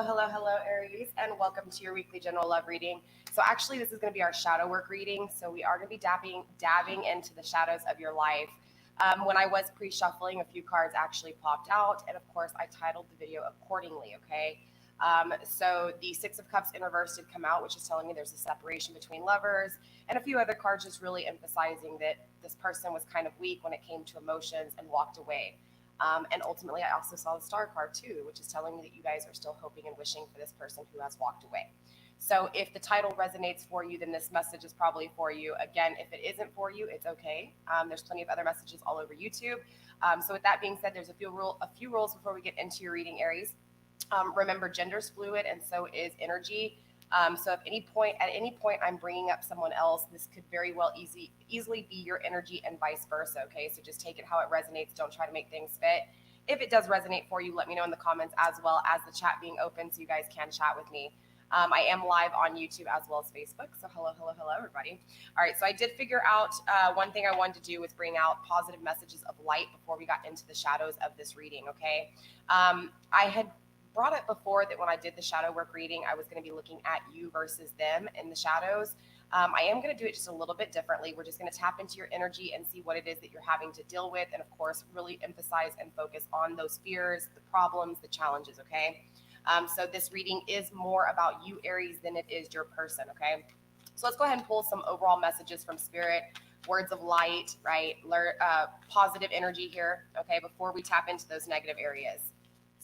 Hello, Aries, and welcome to your weekly general love reading. So actually, this is going to be our shadow work reading. So we are going to be dabbing into the shadows of your life. When I was pre-shuffling, a few cards actually popped out, and of course, I titled the video accordingly, okay? So the Six of Cups in reverse did come out, which is telling me there's a separation between lovers, and a few other cards just really emphasizing that this person was kind of weak when it came to emotions and walked away. And ultimately, I also saw the Star card too, which is telling me that you guys are still hoping and wishing for this person who has walked away. So if the title resonates for you, then this message is probably for you. Again, if it isn't for you, it's okay. There's plenty of other messages all over YouTube. So with that being said, there's a few rules before we get into your reading, Aries. Remember, gender's fluid, and so is energy. So at any point I'm bringing up someone else, this could very well easily be your energy and vice versa, okay? So just take it how it resonates. Don't try to make things fit. If it does resonate for you, let me know in the comments, as well as the chat being open so you guys can chat with me. I am live on YouTube as well as Facebook, so hello, everybody. All right, so I did figure out one thing I wanted to do was bring out positive messages of light before we got into the shadows of this reading, okay? I had brought up before that when I did the shadow work reading, I was going to be looking at you versus them in the shadows. I am going to do it just a little bit differently. We're just going to tap into your energy and see what it is that you're having to deal with, and of course, really emphasize and focus on those fears, the problems, the challenges, okay? So this reading is more about you, Aries, than it is your person, okay? So let's go ahead and pull some overall messages from Spirit, words of light, right? Positive energy here, okay, before we tap into those negative areas.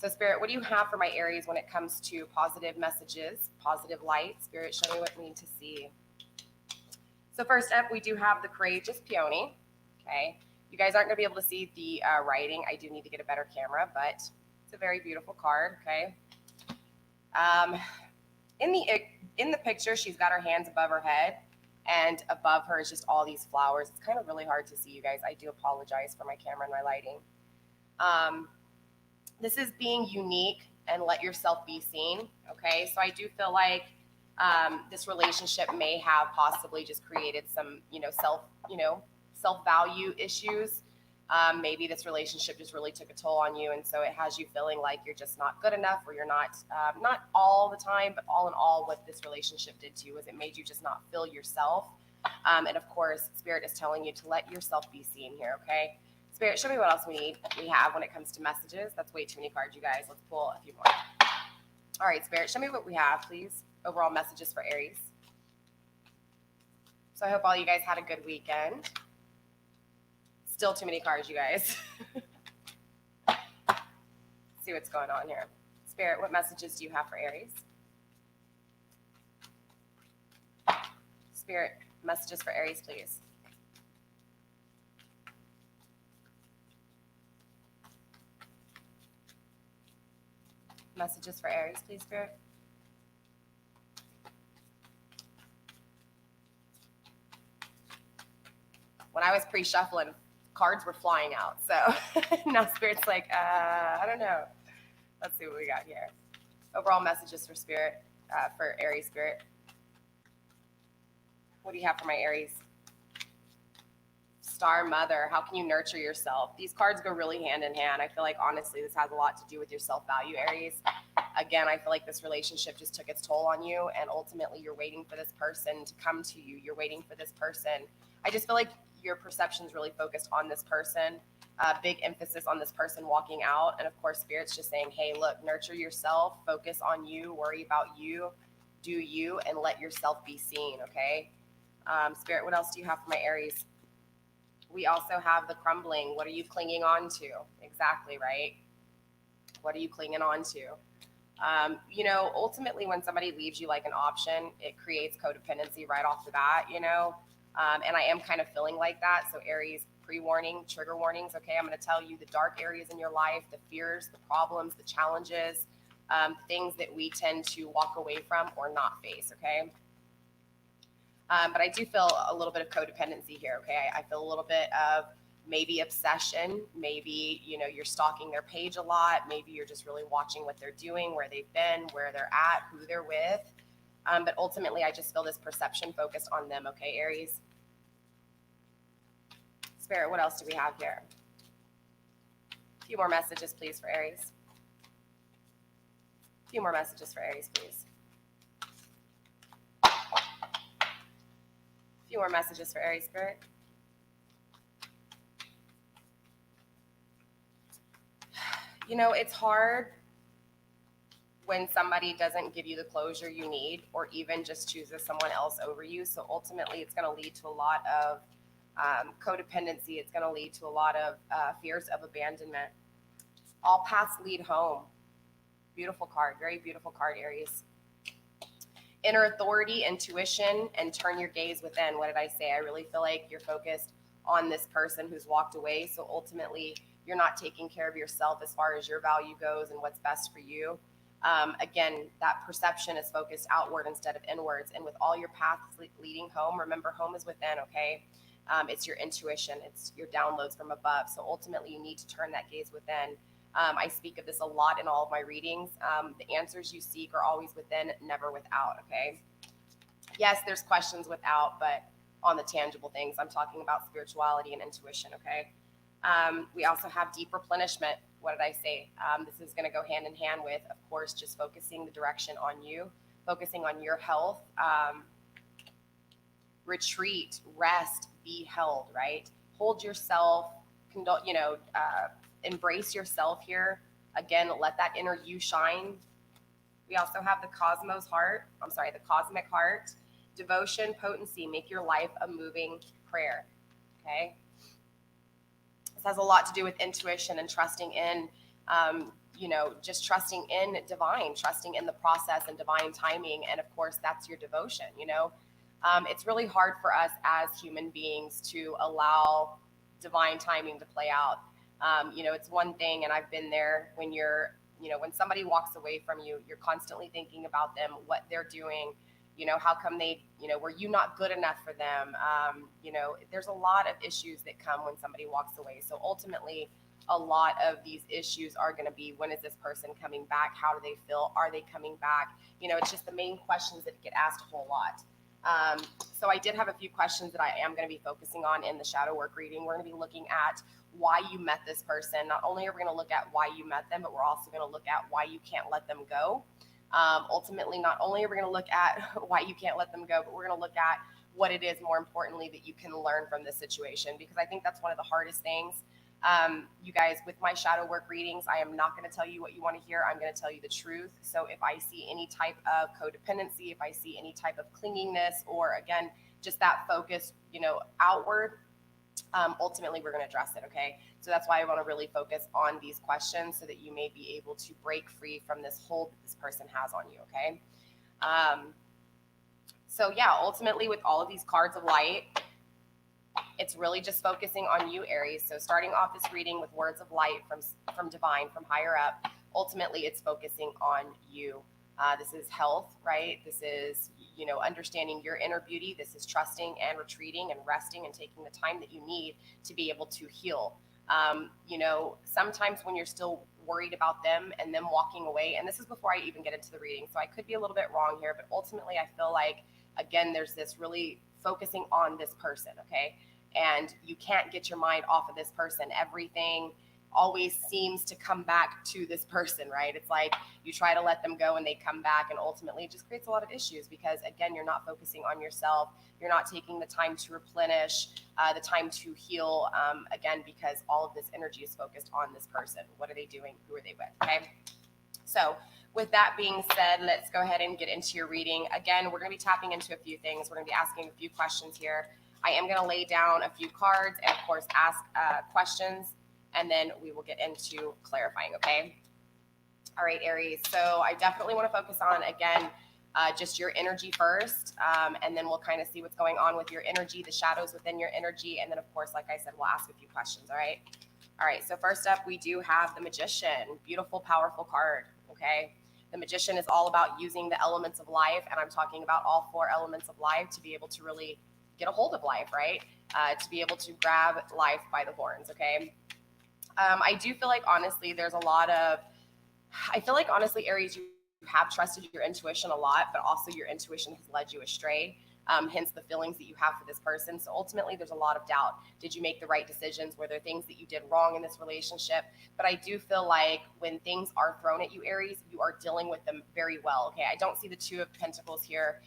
So Spirit, what do you have for my Aries when it comes to positive messages, positive light? Spirit, show me what we need to see. So first up, we do have the Courageous Peony, okay? You guys aren't going to be able to see the writing. I do need to get a better camera, but it's a very beautiful card, okay? In the picture, she's got her hands above her head, and above her is just all these flowers. It's kind of really hard to see, you guys. I do apologize for my camera and my lighting. This is being unique and let yourself be seen, okay? So I do feel like this relationship may have possibly just created some, self-value issues. Maybe this relationship just really took a toll on you, and so it has you feeling like you're just not good enough, or you're not all the time, but all in all, what this relationship did to you is it made you just not feel yourself. And of course, Spirit is telling you to let yourself be seen here, okay? Spirit, show me what else we have when it comes to messages. That's way too many cards, you guys. Let's pull a few more. All right, Spirit, show me what we have, please. Overall messages for Aries. So I hope all you guys had a good weekend. Still too many cards, you guys. See what's going on here. Spirit, what messages do you have for Aries? Spirit, messages for Aries, please. Messages for Aries, please, Spirit. When I was pre-shuffling, cards were flying out. So now Spirit's like, I don't know. Let's see what we got here. Overall messages for Spirit, for Aries, Spirit. What do you have for my Aries? Star Mother, how can you nurture yourself? These cards go really hand in hand. I feel like, honestly, this has a lot to do with your self-value, Aries. Again, I feel like this relationship just took its toll on you, and ultimately you're waiting for this person to come to you. You're waiting for this person. I just feel like your perception's really focused on this person, big emphasis on this person walking out. And of course, Spirit's just saying, hey, look, nurture yourself, focus on you, worry about you, do you, and let yourself be seen, okay? Spirit, what else do you have for my Aries? We also have the Crumbling. What are you clinging on to? Exactly, right? What are you clinging on to? Ultimately, when somebody leaves you like an option, it creates codependency right off the bat, and I am kind of feeling like that. So Aries, pre-warning, trigger warnings, okay? I'm going to tell you the dark areas in your life, the fears, the problems, the challenges, things that we tend to walk away from or not face, okay? But I do feel a little bit of codependency here, okay? I feel a little bit of maybe obsession. Maybe, you're stalking their page a lot. Maybe you're just really watching what they're doing, where they've been, where they're at, who they're with. But ultimately, I just feel this perception focused on them, okay, Aries? Spirit, what else do we have here? A few more messages, please, for Aries. A few more messages for Aries, please. A few more messages for Aries Spirit. You know, it's hard when somebody doesn't give you the closure you need, or even just chooses someone else over you. So ultimately, it's going to lead to a lot of codependency. It's going to lead to a lot of fears of abandonment. All paths lead home. Beautiful card, very beautiful card, Aries. Inner authority, intuition, and turn your gaze within. What did I say? I really feel like you're focused on this person who's walked away. So ultimately, you're not taking care of yourself as far as your value goes and what's best for you. Again, that perception is focused outward instead of inwards. And with all your paths leading home, remember, home is within, okay? It's your intuition. It's your downloads from above. So ultimately, you need to turn that gaze within. I speak of this a lot in all of my readings. The answers you seek are always within, never without, okay? Yes, there's questions without, but on the tangible things, I'm talking about spirituality and intuition, okay? We also have deep replenishment. What did I say? This is going to go hand in hand with, of course, just focusing the direction on you, focusing on your health, retreat, rest, be held, right? Hold yourself, embrace yourself here. Again, let that inner you shine. We also have the cosmic heart, devotion, potency, make your life a moving prayer, okay? This has a lot to do with intuition and trusting in, just trusting in divine, trusting in the process and divine timing. And of course, that's your devotion, It's really hard for us as human beings to allow divine timing to play out. It's one thing, and I've been there, when when somebody walks away from you, you're constantly thinking about them, what they're doing, how come they, were you not good enough for them? There's a lot of issues that come when somebody walks away. So ultimately, a lot of these issues are going to be, when is this person coming back? How do they feel? Are they coming back? It's just the main questions that get asked a whole lot. So I did have a few questions that I am going to be focusing on in the shadow work reading. We're going to be looking at why you met this person. Not only are we going to look at why you met them, but we're also going to look at why you can't let them go. Ultimately, not only are we going to look at why you can't let them go, but we're going to look at what it is, more importantly, that you can learn from this situation, because I think that's one of the hardest things. You guys, with my shadow work readings, I am not going to tell you what you want to hear. I'm going to tell you the truth. So if I see any type of codependency, if I see any type of clinginess, or again, just that focus, outward, ultimately we're going to address it. Okay. So that's why I want to really focus on these questions, so that you may be able to break free from this hold that this person has on you. Okay. So yeah, ultimately, with all of these cards of light, it's really just focusing on you, Aries. So starting off this reading with words of light from divine, from higher up, ultimately it's focusing on you. This is health, right? This is, understanding your inner beauty. This is trusting and retreating and resting and taking the time that you need to be able to heal. Sometimes when you're still worried about them and them walking away, and this is before I even get into the reading, so I could be a little bit wrong here, but ultimately I feel like, again, there's this really focusing on this person, okay? And you can't get your mind off of this person. Everything always seems to come back to this person, right? It's like you try to let them go and they come back, and ultimately it just creates a lot of issues, because again, you're not focusing on yourself. You're not taking the time to replenish, the time to heal, again, because all of this energy is focused on this person. What are they doing? Who are they with? Okay. So with that being said, let's go ahead and get into your reading. Again, we're going to be tapping into a few things. We're going to be asking a few questions here. I am going to lay down a few cards and, of course, ask questions, and then we will get into clarifying, okay? All right, Aries. So I definitely want to focus on, again, just your energy first, and then we'll kind of see what's going on with your energy, the shadows within your energy, and then, of course, like I said, we'll ask a few questions, all right? All right, so first up, we do have the Magician. Beautiful, powerful card, okay? The Magician is all about using the elements of life, and I'm talking about all 4 elements of life to be able to really get a hold of life, right? To be able to grab life by the horns, okay? I do feel like, honestly, Aries, you have trusted your intuition a lot, but also your intuition has led you astray. hence the feelings that you have for this person. So ultimately, there's a lot of doubt. Did you make the right decisions? Were there things that you did wrong in this relationship? But I do feel like when things are thrown at you, Aries, you are dealing with them very well. Okay, I don't see the Two of Pentacles here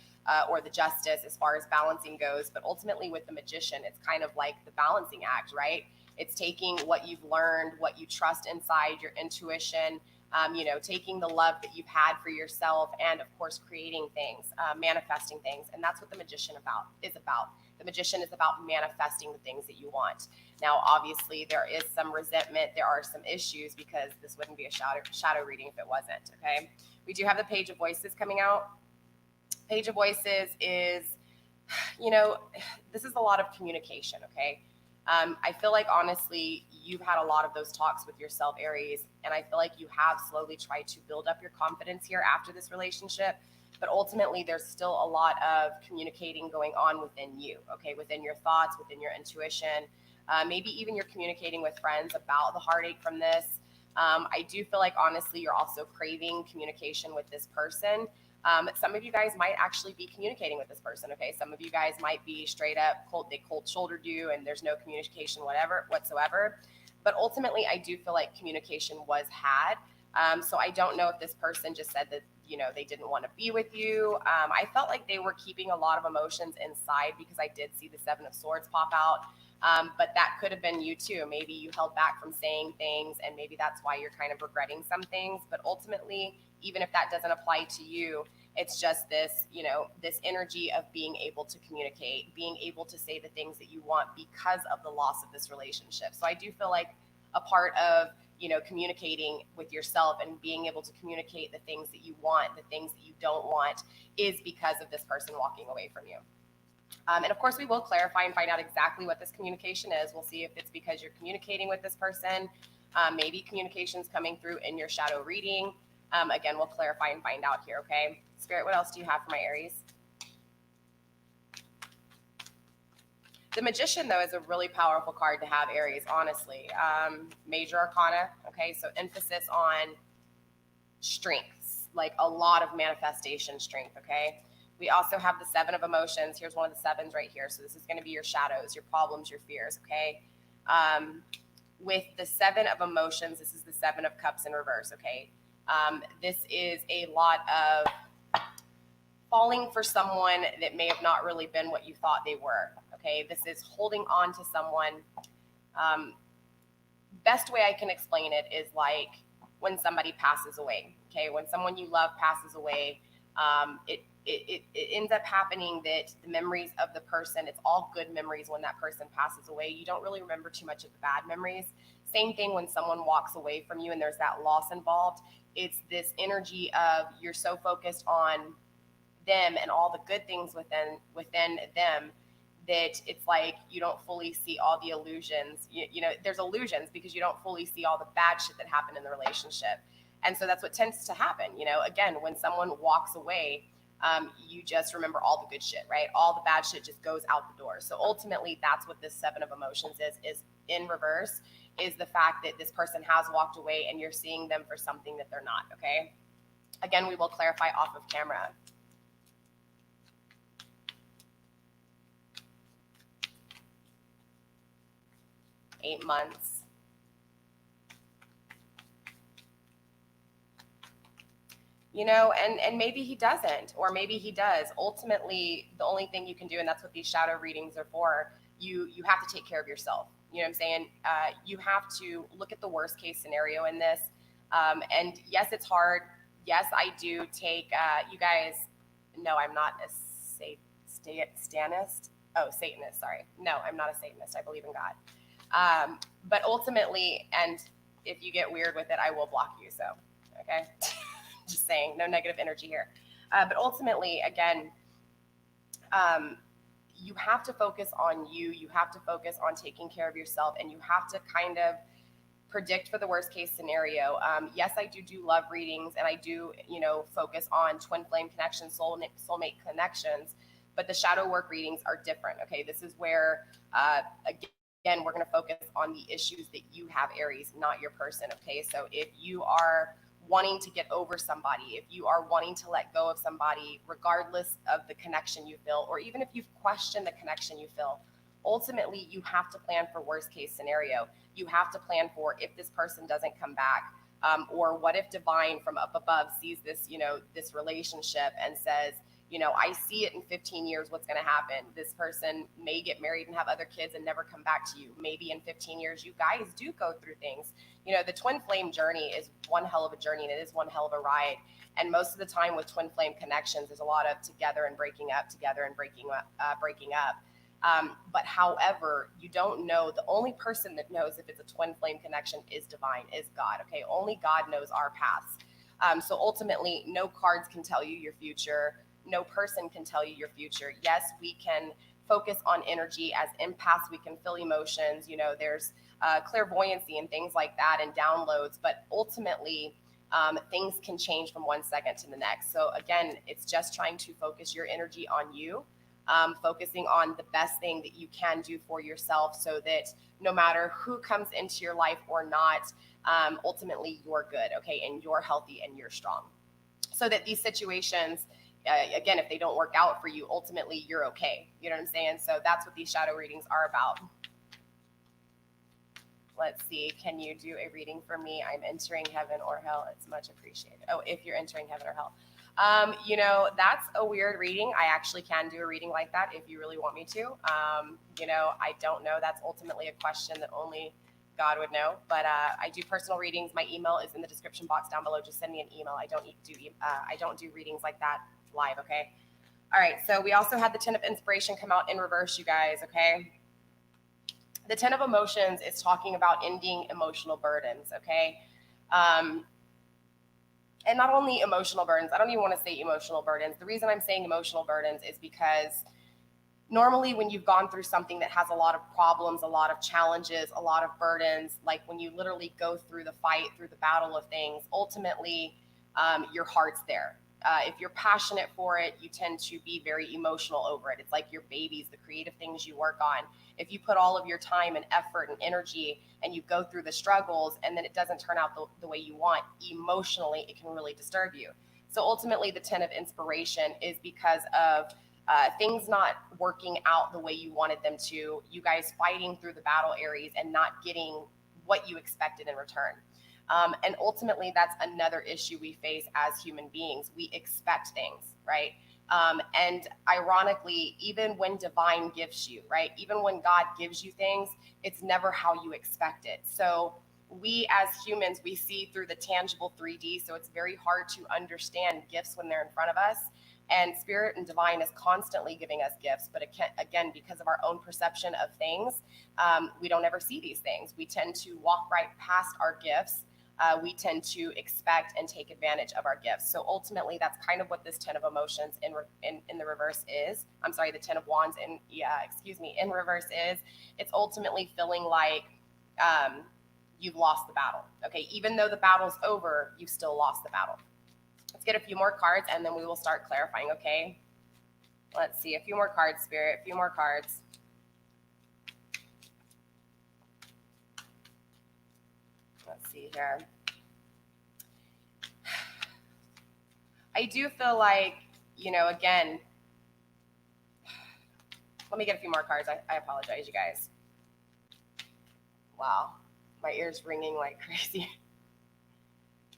or the Justice as far as balancing goes, but ultimately with the Magician, it's kind of like the balancing act, right? It's taking what you've learned, what you trust inside, your intuition, taking the love that you've had for yourself, and of course, creating things, manifesting things. And that's what the Magician is about. The Magician is about manifesting the things that you want. Now, obviously, there is some resentment. There are some issues because this wouldn't be a shadow reading if it wasn't, okay? We do have the Page of Voices coming out. Page of Voices is, this is a lot of communication, okay? I feel like, honestly, you've had a lot of those talks with yourself, Aries, and I feel like you have slowly tried to build up your confidence here after this relationship, but ultimately there's still a lot of communicating going on within you, okay, within your thoughts, within your intuition. Maybe even you're communicating with friends about the heartache from this. I do feel like, honestly, you're also craving communication with this person. Some of you guys might actually be communicating with this person, okay? Some of you guys might be straight up cold shouldered you and there's no communication whatsoever. But ultimately, I do feel like communication was had. So I don't know if this person just said that, they didn't want to be with you. I felt like they were keeping a lot of emotions inside because I did see the Seven of Swords pop out. But that could have been you too. Maybe you held back from saying things and maybe that's why you're kind of regretting some things. But ultimately, even if that doesn't apply to you, it's just this, this energy of being able to communicate, being able to say the things that you want because of the loss of this relationship. So I do feel like a part of, communicating with yourself and being able to communicate the things that you want, the things that you don't want, is because of this person walking away from you. And of course, we will clarify and find out exactly what this communication is. We'll see if it's because you're communicating with this person. Maybe communication's coming through in your shadow reading. Again, we'll clarify and find out here, okay? Spirit, what else do you have for my Aries? The Magician, though, is a really powerful card to have, Aries, honestly. Major Arcana, okay? So emphasis on strengths, like a lot of manifestation strength, okay? We also have the Seven of Emotions. Here's one of the sevens right here. So this is going to be your shadows, your problems, your fears, okay? With the Seven of Emotions, this is the Seven of Cups in reverse, okay? This is a lot of falling for someone that may have not really been what you thought they were, okay? This is holding on to someone. Best way I can explain it is like when somebody passes away, okay? When someone you love passes away, it ends up happening that the memories of the person, it's all good memories when that person passes away. You don't really remember too much of the bad memories. Same thing when someone walks away from you and there's that loss involved. It's this energy of you're so focused on them and all the good things within them that it's like you don't fully see all the illusions. There's illusions because you don't fully see all the bad shit that happened in the relationship. And so that's what tends to happen. Again, when someone walks away, you just remember all the good shit, right? All the bad shit just goes out the door. So ultimately, that's what this Seven of Emotions is in reverse, is the fact that this person has walked away and you're seeing them for something that they're not, okay? Again, we will clarify off of camera. Eight months. And maybe he doesn't, or maybe he does. Ultimately, the only thing you can do, and that's what these shadow readings are for, you have to take care of yourself. You know what I'm saying? You have to look at the worst case scenario in this. And yes, it's hard. Yes, I do take, you guys, no, I'm not a Satanist. Oh, Satanist, sorry. No, I'm not a Satanist. I believe in God. But ultimately, and if you get weird with it, I will block you. So, okay. Just saying, no negative energy here. But ultimately, again, you have to focus on you. You have to focus on taking care of yourself, and you have to kind of predict for the worst case scenario. Yes, I do love readings, and I do, focus on twin flame connections, soulmate connections, but the shadow work readings are different. Okay, this is where, again, we're going to focus on the issues that you have, Aries, not your person. Okay, so if you are wanting to get over somebody, if you are wanting to let go of somebody, regardless of the connection you feel, or even if you've questioned the connection you feel, ultimately you have to plan for worst case scenario. You have to plan for if this person doesn't come back, or what if divine from up above sees this, this relationship and says, I see it in 15 years, what's going to happen. This person may get married and have other kids and never come back to you. Maybe in 15 years, you guys do go through things. The twin flame journey is one hell of a journey, and it is one hell of a ride. And most of the time with twin flame connections, there's a lot of together and breaking up, together and breaking up. But however, you don't know. The only person that knows if it's a twin flame connection is divine, is God. Okay, only God knows our paths. So ultimately, no cards can tell you your future. No person can tell you your future. Yes, we can focus on energy as empaths. We can feel emotions. There's clairvoyancy and things like that, and downloads. But ultimately, things can change from one second to the next. So again, it's just trying to focus your energy on you. Focusing on the best thing that you can do for yourself, so that no matter who comes into your life or not, ultimately you're good, okay, and you're healthy and you're strong. So that these situations, again, if they don't work out for you, ultimately you're okay. You know what I'm saying? So that's what these shadow readings are about. Let's see. Can you do a reading for me? I'm entering heaven or hell. It's much appreciated. Oh, if you're entering heaven or hell. That's a weird reading. I actually can do a reading like that if you really want me to. I don't know. That's ultimately a question that only God would know. But I do personal readings. My email is in the description box down below. Just send me an email. I don't do readings like that live. Okay. All right. So we also had the Ten of Inspiration come out in reverse, you guys. Okay. The Ten of Emotions is talking about ending emotional burdens. Okay. And not only emotional burdens, I don't even want to say emotional burdens. The reason I'm saying emotional burdens is because normally when you've gone through something that has a lot of problems, a lot of challenges, a lot of burdens, like when you literally go through the fight, through the battle of things, ultimately your heart's there. If you're passionate for it, you tend to be very emotional over it. It's like your babies, the creative things you work on. If you put all of your time and effort and energy and you go through the struggles and then it doesn't turn out the way you want, emotionally, it can really disturb you. So ultimately, the Ten of Inspiration is because of things not working out the way you wanted them to, you guys fighting through the battle areas and not getting what you expected in return. And ultimately, that's another issue we face as human beings. We expect things, right? And ironically, even when divine gives you, right? Even when God gives you things, it's never how you expect it. So we as humans, we see through the tangible 3D. So it's very hard to understand gifts when they're in front of us. And spirit and divine is constantly giving us gifts. But again, because of our own perception of things, we don't ever see these things. We tend to walk right past our gifts. We tend to expect and take advantage of our gifts. So ultimately, that's kind of what this Ten of Emotions in the reverse is. I'm sorry, the Ten of Wands in reverse is. It's ultimately feeling like you've lost the battle. Okay, even though the battle's over, you've still lost the battle. Let's get a few more cards and then we will start clarifying, okay? Let's see, a few more cards, Spirit, a few more cards. Let's see here. I do feel like, again, let me get a few more cards. I apologize, you guys. Wow, my ear's ringing like crazy.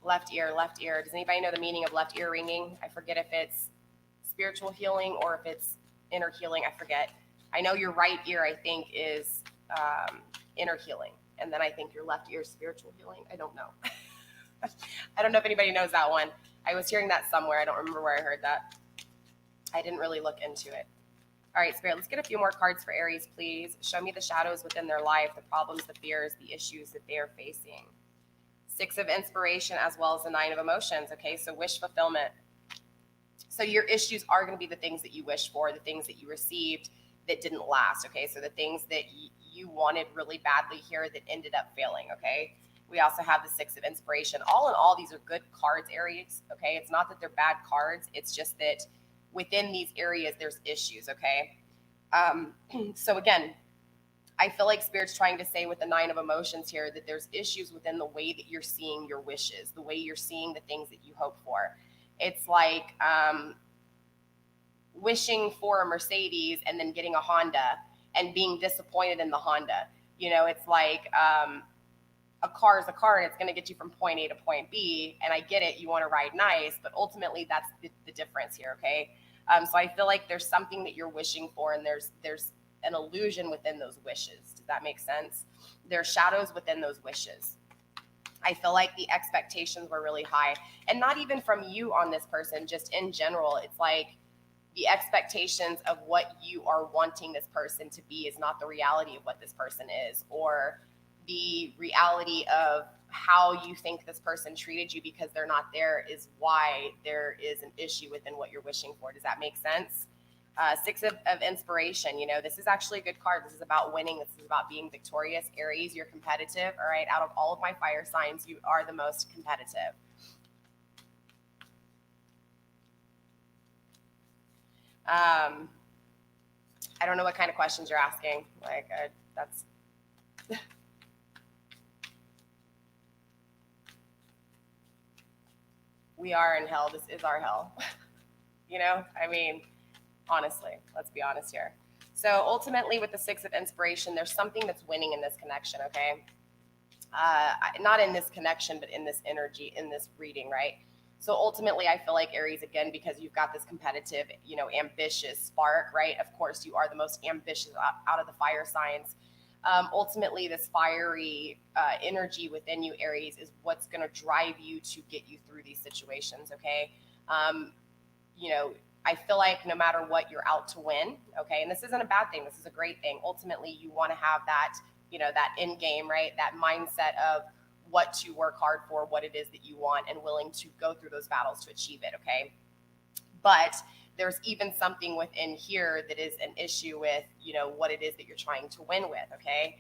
Left ear, left ear. Does anybody know the meaning of left ear ringing? I forget if it's spiritual healing or if it's inner healing. I forget. I know your right ear, I think, is inner healing. And then I think your left ear is spiritual healing. I don't know. I don't know if anybody knows that one. I was hearing that somewhere. I don't remember where I heard that. I didn't really look into it. All right, Spirit, let's get a few more cards for Aries, please. Show me the shadows within their life, the problems, the fears, the issues that they are facing. Six of Inspiration as well as the Nine of Emotions. Okay, so wish fulfillment. So your issues are going to be the things that you wish for, the things that you received that didn't last. Okay, so the things that you wanted really badly here that ended up failing. Okay, we also have the Six of Inspiration. All in all, these are good cards, Aries. Okay, it's not that they're bad cards. It's just that within these areas, there's issues. Okay, so again, I feel like Spirit's trying to say with the Nine of Emotions here that there's issues within the way that you're seeing your wishes, the way you're seeing the things that you hope for. It's like wishing for a Mercedes and then getting a Honda and being disappointed in the Honda. You know, it's like a car is a car and it's going to get you from point A to point B. And I get it, you want to ride nice, but ultimately that's the difference here, okay? So I feel like there's something that you're wishing for, and there's an illusion within those wishes. Does that make sense? There are shadows within those wishes. I feel like the expectations were really high, and not even from you on this person, just in general. It's like the expectations of what you are wanting this person to be is not the reality of what this person is, or the reality of how you think this person treated you because they're not there is why there is an issue within what you're wishing for. Does that make sense? Six of Inspiration, you know, this is actually a good card. This is about winning. This is about being victorious. Aries, you're competitive. All right. Out of all of my fire signs, you are the most competitive. I don't know what kind of questions you're asking. Like, that's... We are in hell. This is our hell. You know, I mean, honestly, let's be honest here. So ultimately with the Six of Inspiration, there's something that's winning in this connection, okay? Not in this connection, but in this energy, in this reading, right? So ultimately, I feel like Aries, again, because you've got this competitive, you know, ambitious spark, right? Of course, you are the most ambitious out of the fire signs. Ultimately, this fiery energy within you, Aries, is what's going to drive you to get you through these situations, okay? You know, I feel like no matter what, you're out to win, okay? And this isn't a bad thing. This is a great thing. Ultimately, you want to have that, you know, that end game, right? That mindset of what to work hard for, what it is that you want, and willing to go through those battles to achieve it, okay? But there's even something within here that is an issue with, you know, what it is that you're trying to win with, okay?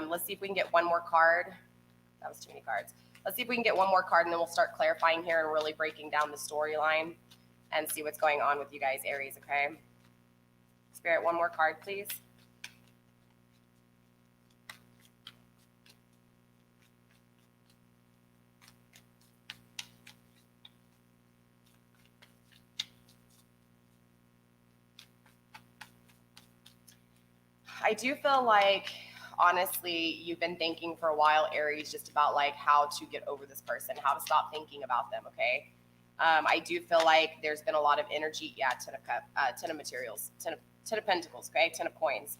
Let's see if we can get one more card. That was too many cards. Let's see if we can get one more card, and then we'll start clarifying here and really breaking down the storyline and see what's going on with you guys, Aries, okay? Spirit, one more card, please. I do feel like, honestly, you've been thinking for a while, Aries, just about like how to get over this person, how to stop thinking about them, okay? I do feel like there's been a lot of energy. Yeah, Ten of Materials, Ten of Pentacles, okay? 10 of Coins.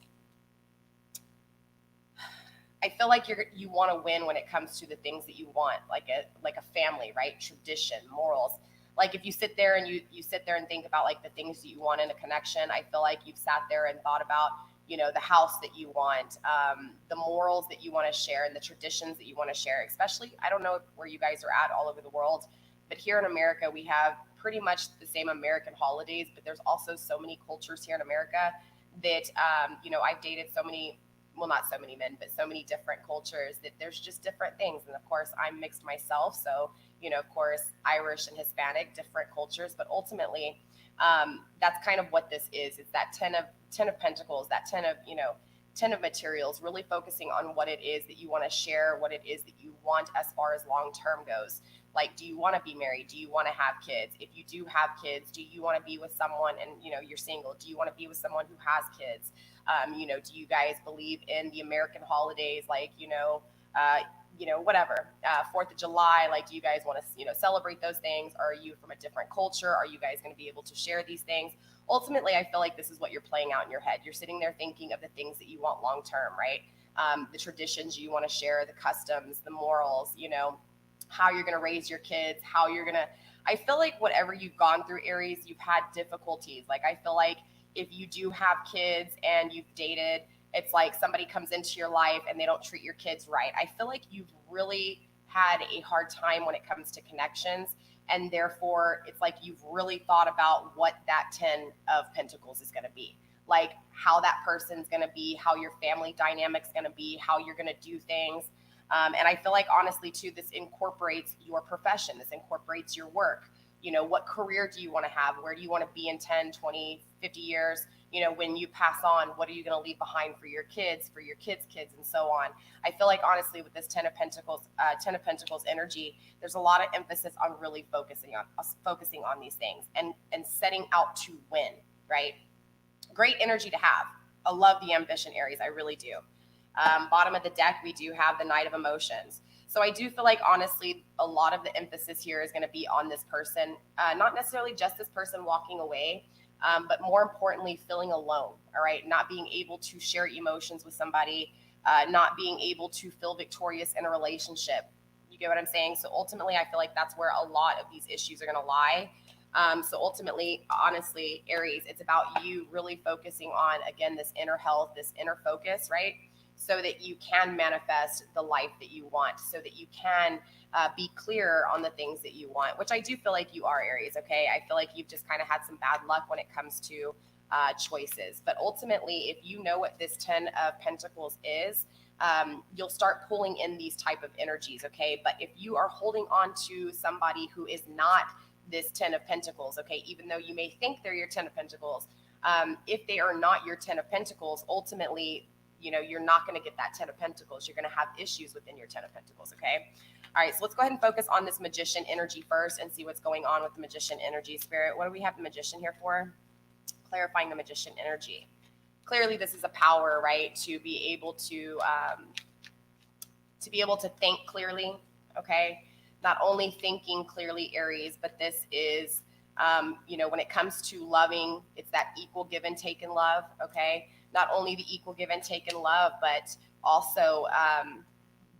I feel like you want to win when it comes to the things that you want, like a family, right? Tradition, morals. Like if you sit there and you sit there and think about like the things that you want in a connection, I feel like you've sat there and thought about, you know, the house that you want, the morals that you want to share, and the traditions that you want to share. Especially, I don't know where you guys are at all over the world, but here in America, we have pretty much the same American holidays, but there's also so many cultures here in America that, you know, I've dated so many, well, not so many men, but so many different cultures that there's just different things. And of course, I'm mixed myself. So, you know, of course, Irish and Hispanic, different cultures, but ultimately, that's kind of what this is. It's that 10 of Pentacles, that 10 of, you know, 10 of Materials, really focusing on what it is that you want to share, what it is that you want as far as long-term goes. Like, do you want to be married? Do you want to have kids? If you do have kids, do you want to be with someone, and, you know, you're single, do you want to be with someone who has kids? You know, do you guys believe in the American holidays? Like, you know, whatever, 4th of July, like, do you guys want to, you know, celebrate those things? Or are you from a different culture? Are you guys going to be able to share these things? Ultimately, I feel like this is what you're playing out in your head. You're sitting there thinking of the things that you want long-term, right? The traditions you want to share, the customs, the morals, you know, how you're going to raise your kids, how you're going to, I feel like whatever you've gone through, Aries, you've had difficulties. Like, I feel like if you do have kids and you've dated, it's like somebody comes into your life and they don't treat your kids right. I feel like you've really had a hard time when it comes to connections. And therefore, it's like you've really thought about what that 10 of Pentacles is going to be. Like how that person's going to be, how your family dynamic's going to be, how you're going to do things. And I feel like, honestly, too, this incorporates your profession. This incorporates your work. You know, what career do you want to have? Where do you want to be in 10, 20, 50 years? You know, when you pass on, what are you going to leave behind for your kids, kids, and so on? I feel like honestly with this Ten of Pentacles energy, there's a lot of emphasis on really focusing on these things and setting out to win, right? Great energy to have. I love the ambition, Aries. I really do. Bottom of the deck, we do have the Knight of Emotions. So I do feel like, honestly, a lot of the emphasis here is going to be on this person, not necessarily just this person walking away, but more importantly, feeling alone, all right? Not being able to share emotions with somebody, not being able to feel victorious in a relationship. You get what I'm saying? So ultimately, I feel like that's where a lot of these issues are going to lie. So ultimately, honestly, Aries, it's about you really focusing on, again, this inner health, this inner focus, right? So that you can manifest the life that you want, so that you can be clear on the things that you want, which I do feel like you are, Aries, okay? I feel like you've just kind of had some bad luck when it comes to choices. But ultimately, if you know what this 10 of Pentacles is, you'll start pulling in these type of energies, okay? But if you are holding on to somebody who is not this 10 of Pentacles, okay, even though you may think they're your 10 of Pentacles, if they are not your 10 of Pentacles, ultimately, you know, you're not going to get that 10 of Pentacles. You're going to have issues within your 10 of Pentacles, okay? All right, so let's go ahead and focus on this Magician energy first and see what's going on with the Magician energy. Spirit, what do we have the Magician here for? Clarifying the Magician energy. Clearly, this is a power, right, to be able to think clearly, okay? Not only thinking clearly, Aries, but this is, you know, when it comes to loving, it's that equal give and take in love, okay? Not only the equal give and take in love, but also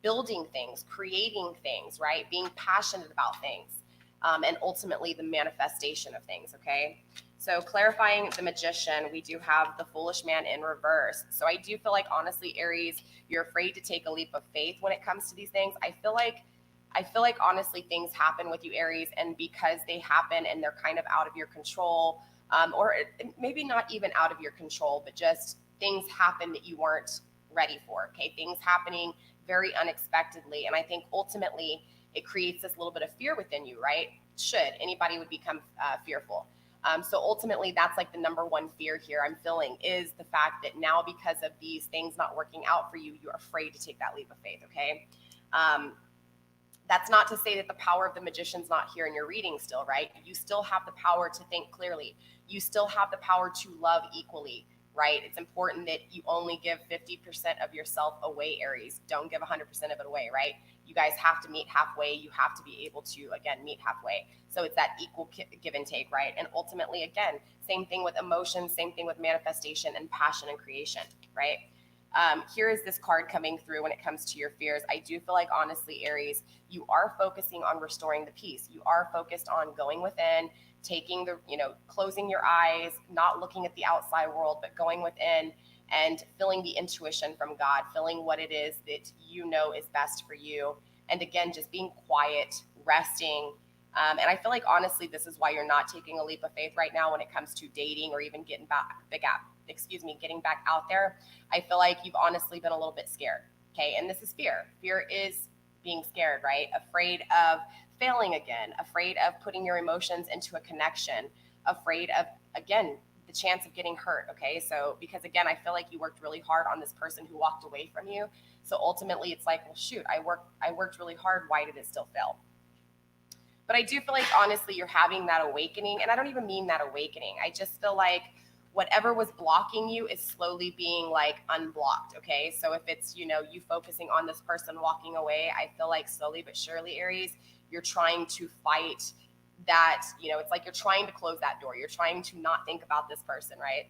building things, creating things, right? Being passionate about things, and ultimately the manifestation of things, okay? So clarifying the Magician, we do have the Foolish Man in reverse. So I do feel like, honestly, Aries, you're afraid to take a leap of faith when it comes to these things. I feel like honestly things happen with you, Aries, and because they happen and they're kind of out of your control, or maybe not even out of your control, but just things happen that you weren't ready for, okay? Things happening very unexpectedly. And I think ultimately it creates this little bit of fear within you, right? Should anybody would become fearful. So ultimately, that's like the number one fear here I'm feeling is the fact that now because of these things not working out for you, you're afraid to take that leap of faith, okay? That's not to say that the power of the Magician's not here in your reading still, right? You still have the power to think clearly. You still have the power to love equally, right? It's important that you only give 50% of yourself away, Aries. Don't give 100% of it away, right? You guys have to meet halfway. You have to be able to, again, meet halfway. So it's that equal give and take, right? And ultimately, again, same thing with emotions, same thing with manifestation and passion and creation, right? Here is this card coming through when it comes to your fears. I do feel like, honestly, Aries, you are focusing on restoring the peace. You are focused on going within, taking the, you know, closing your eyes, not looking at the outside world, but going within and feeling the intuition from God, feeling what it is that you know is best for you. And again, just being quiet, resting. And I feel like, honestly, this is why you're not taking a leap of faith right now when it comes to dating or even getting back out there. I feel like you've honestly been a little bit scared, okay? And this is fear. Fear is being scared, right? Afraid of failing again, afraid of putting your emotions into a connection, afraid of, again, the chance of getting hurt, okay? So, because again, I feel like you worked really hard on this person who walked away from you. So ultimately it's like, well, shoot, I worked really hard. Why did it still fail? But I do feel like, honestly, you're having that awakening. And I don't even mean that awakening. I just feel like whatever was blocking you is slowly being like unblocked, okay? So if it's, you know, you focusing on this person walking away, I feel like slowly but surely, Aries, you're trying to fight that, you know, it's like you're trying to close that door. You're trying to not think about this person, right?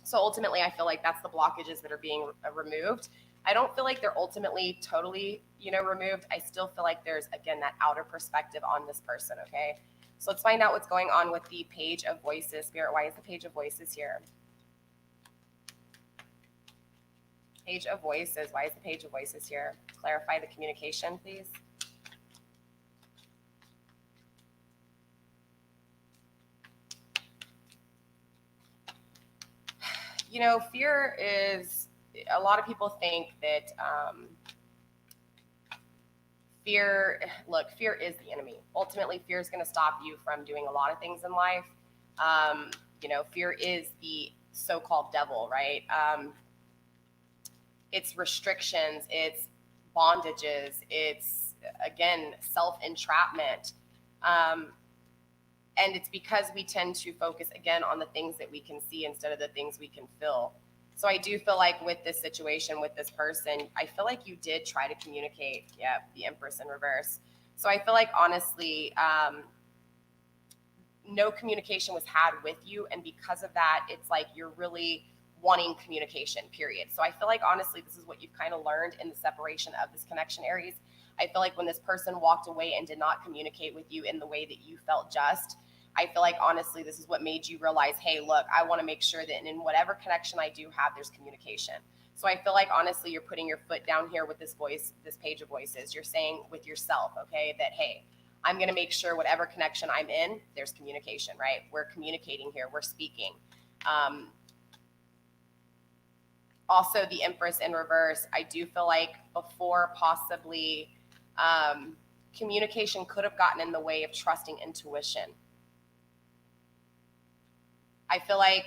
So ultimately, I feel like that's the blockages that are being removed. I don't feel like they're ultimately totally, you know, removed. I still feel like there's, again, that outer perspective on this person, okay? So let's find out what's going on with the Page of Voices. Spirit, why is the Page of Voices here? Page of Voices, why is the Page of Voices here? Clarify the communication, please. You know, fear is, a lot of people think that Fear, look, fear is the enemy. Ultimately, fear is going to stop you from doing a lot of things in life. Fear is the so-called devil, right? It's restrictions, it's bondages, it's, again, self-entrapment. And it's because we tend to focus, again, on the things that we can see instead of the things we can feel. So I do feel like with this situation, with this person, I feel like you did try to communicate. Yeah, the Empress in reverse. So I feel like, honestly, no communication was had with you. And because of that, it's like you're really wanting communication, period. So I feel like, honestly, this is what you've kind of learned in the separation of this connection, Aries. I feel like when this person walked away and did not communicate with you in the way that you felt just, I feel like, honestly, this is what made you realize, hey, look, I want to make sure that in whatever connection I do have, there's communication. So I feel like, honestly, you're putting your foot down here with this voice, this page of voices. You're saying with yourself, okay, that, hey, I'm going to make sure whatever connection I'm in, there's communication, right? We're communicating here. We're speaking. Also, the Empress in reverse, I do feel like before possibly communication could have gotten in the way of trusting intuition. I feel like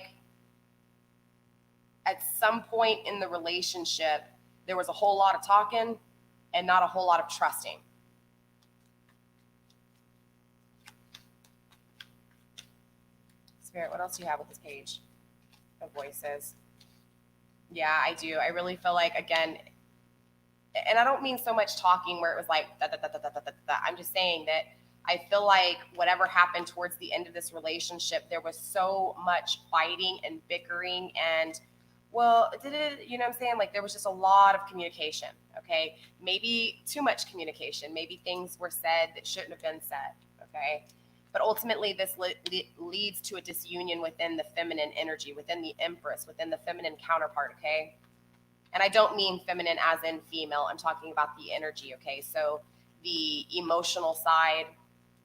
at some point in the relationship, there was a whole lot of talking and not a whole lot of trusting. Spirit, what else do you have with this page of voices? Yeah, I do. I really feel like, again, and I don't mean so much talking where it was like, da, da, da, da, da, da, da, da. I'm just saying that I feel like whatever happened towards the end of this relationship, there was so much fighting and bickering and, well, you know what I'm saying? Like there was just a lot of communication, okay? Maybe too much communication. Maybe things were said that shouldn't have been said, okay? But ultimately, this leads to a disunion within the feminine energy, within the Empress, within the feminine counterpart, okay? And I don't mean feminine as in female. I'm talking about the energy, okay? So the emotional side,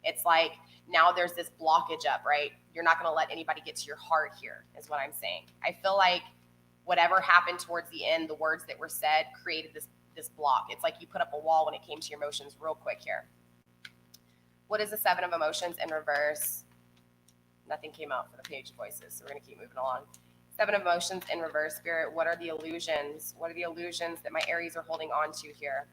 it's like now there's this blockage up, right? You're not going to let anybody get to your heart here, is what I'm saying. I feel like whatever happened towards the end, the words that were said created this block. It's like you put up a wall when it came to your emotions real quick here. What is the Seven of Emotions in reverse? Nothing came out for the page of voices, so we're going to keep moving along. Seven of Emotions in reverse, Spirit. What are the illusions? What are the illusions that my Aries are holding on to here?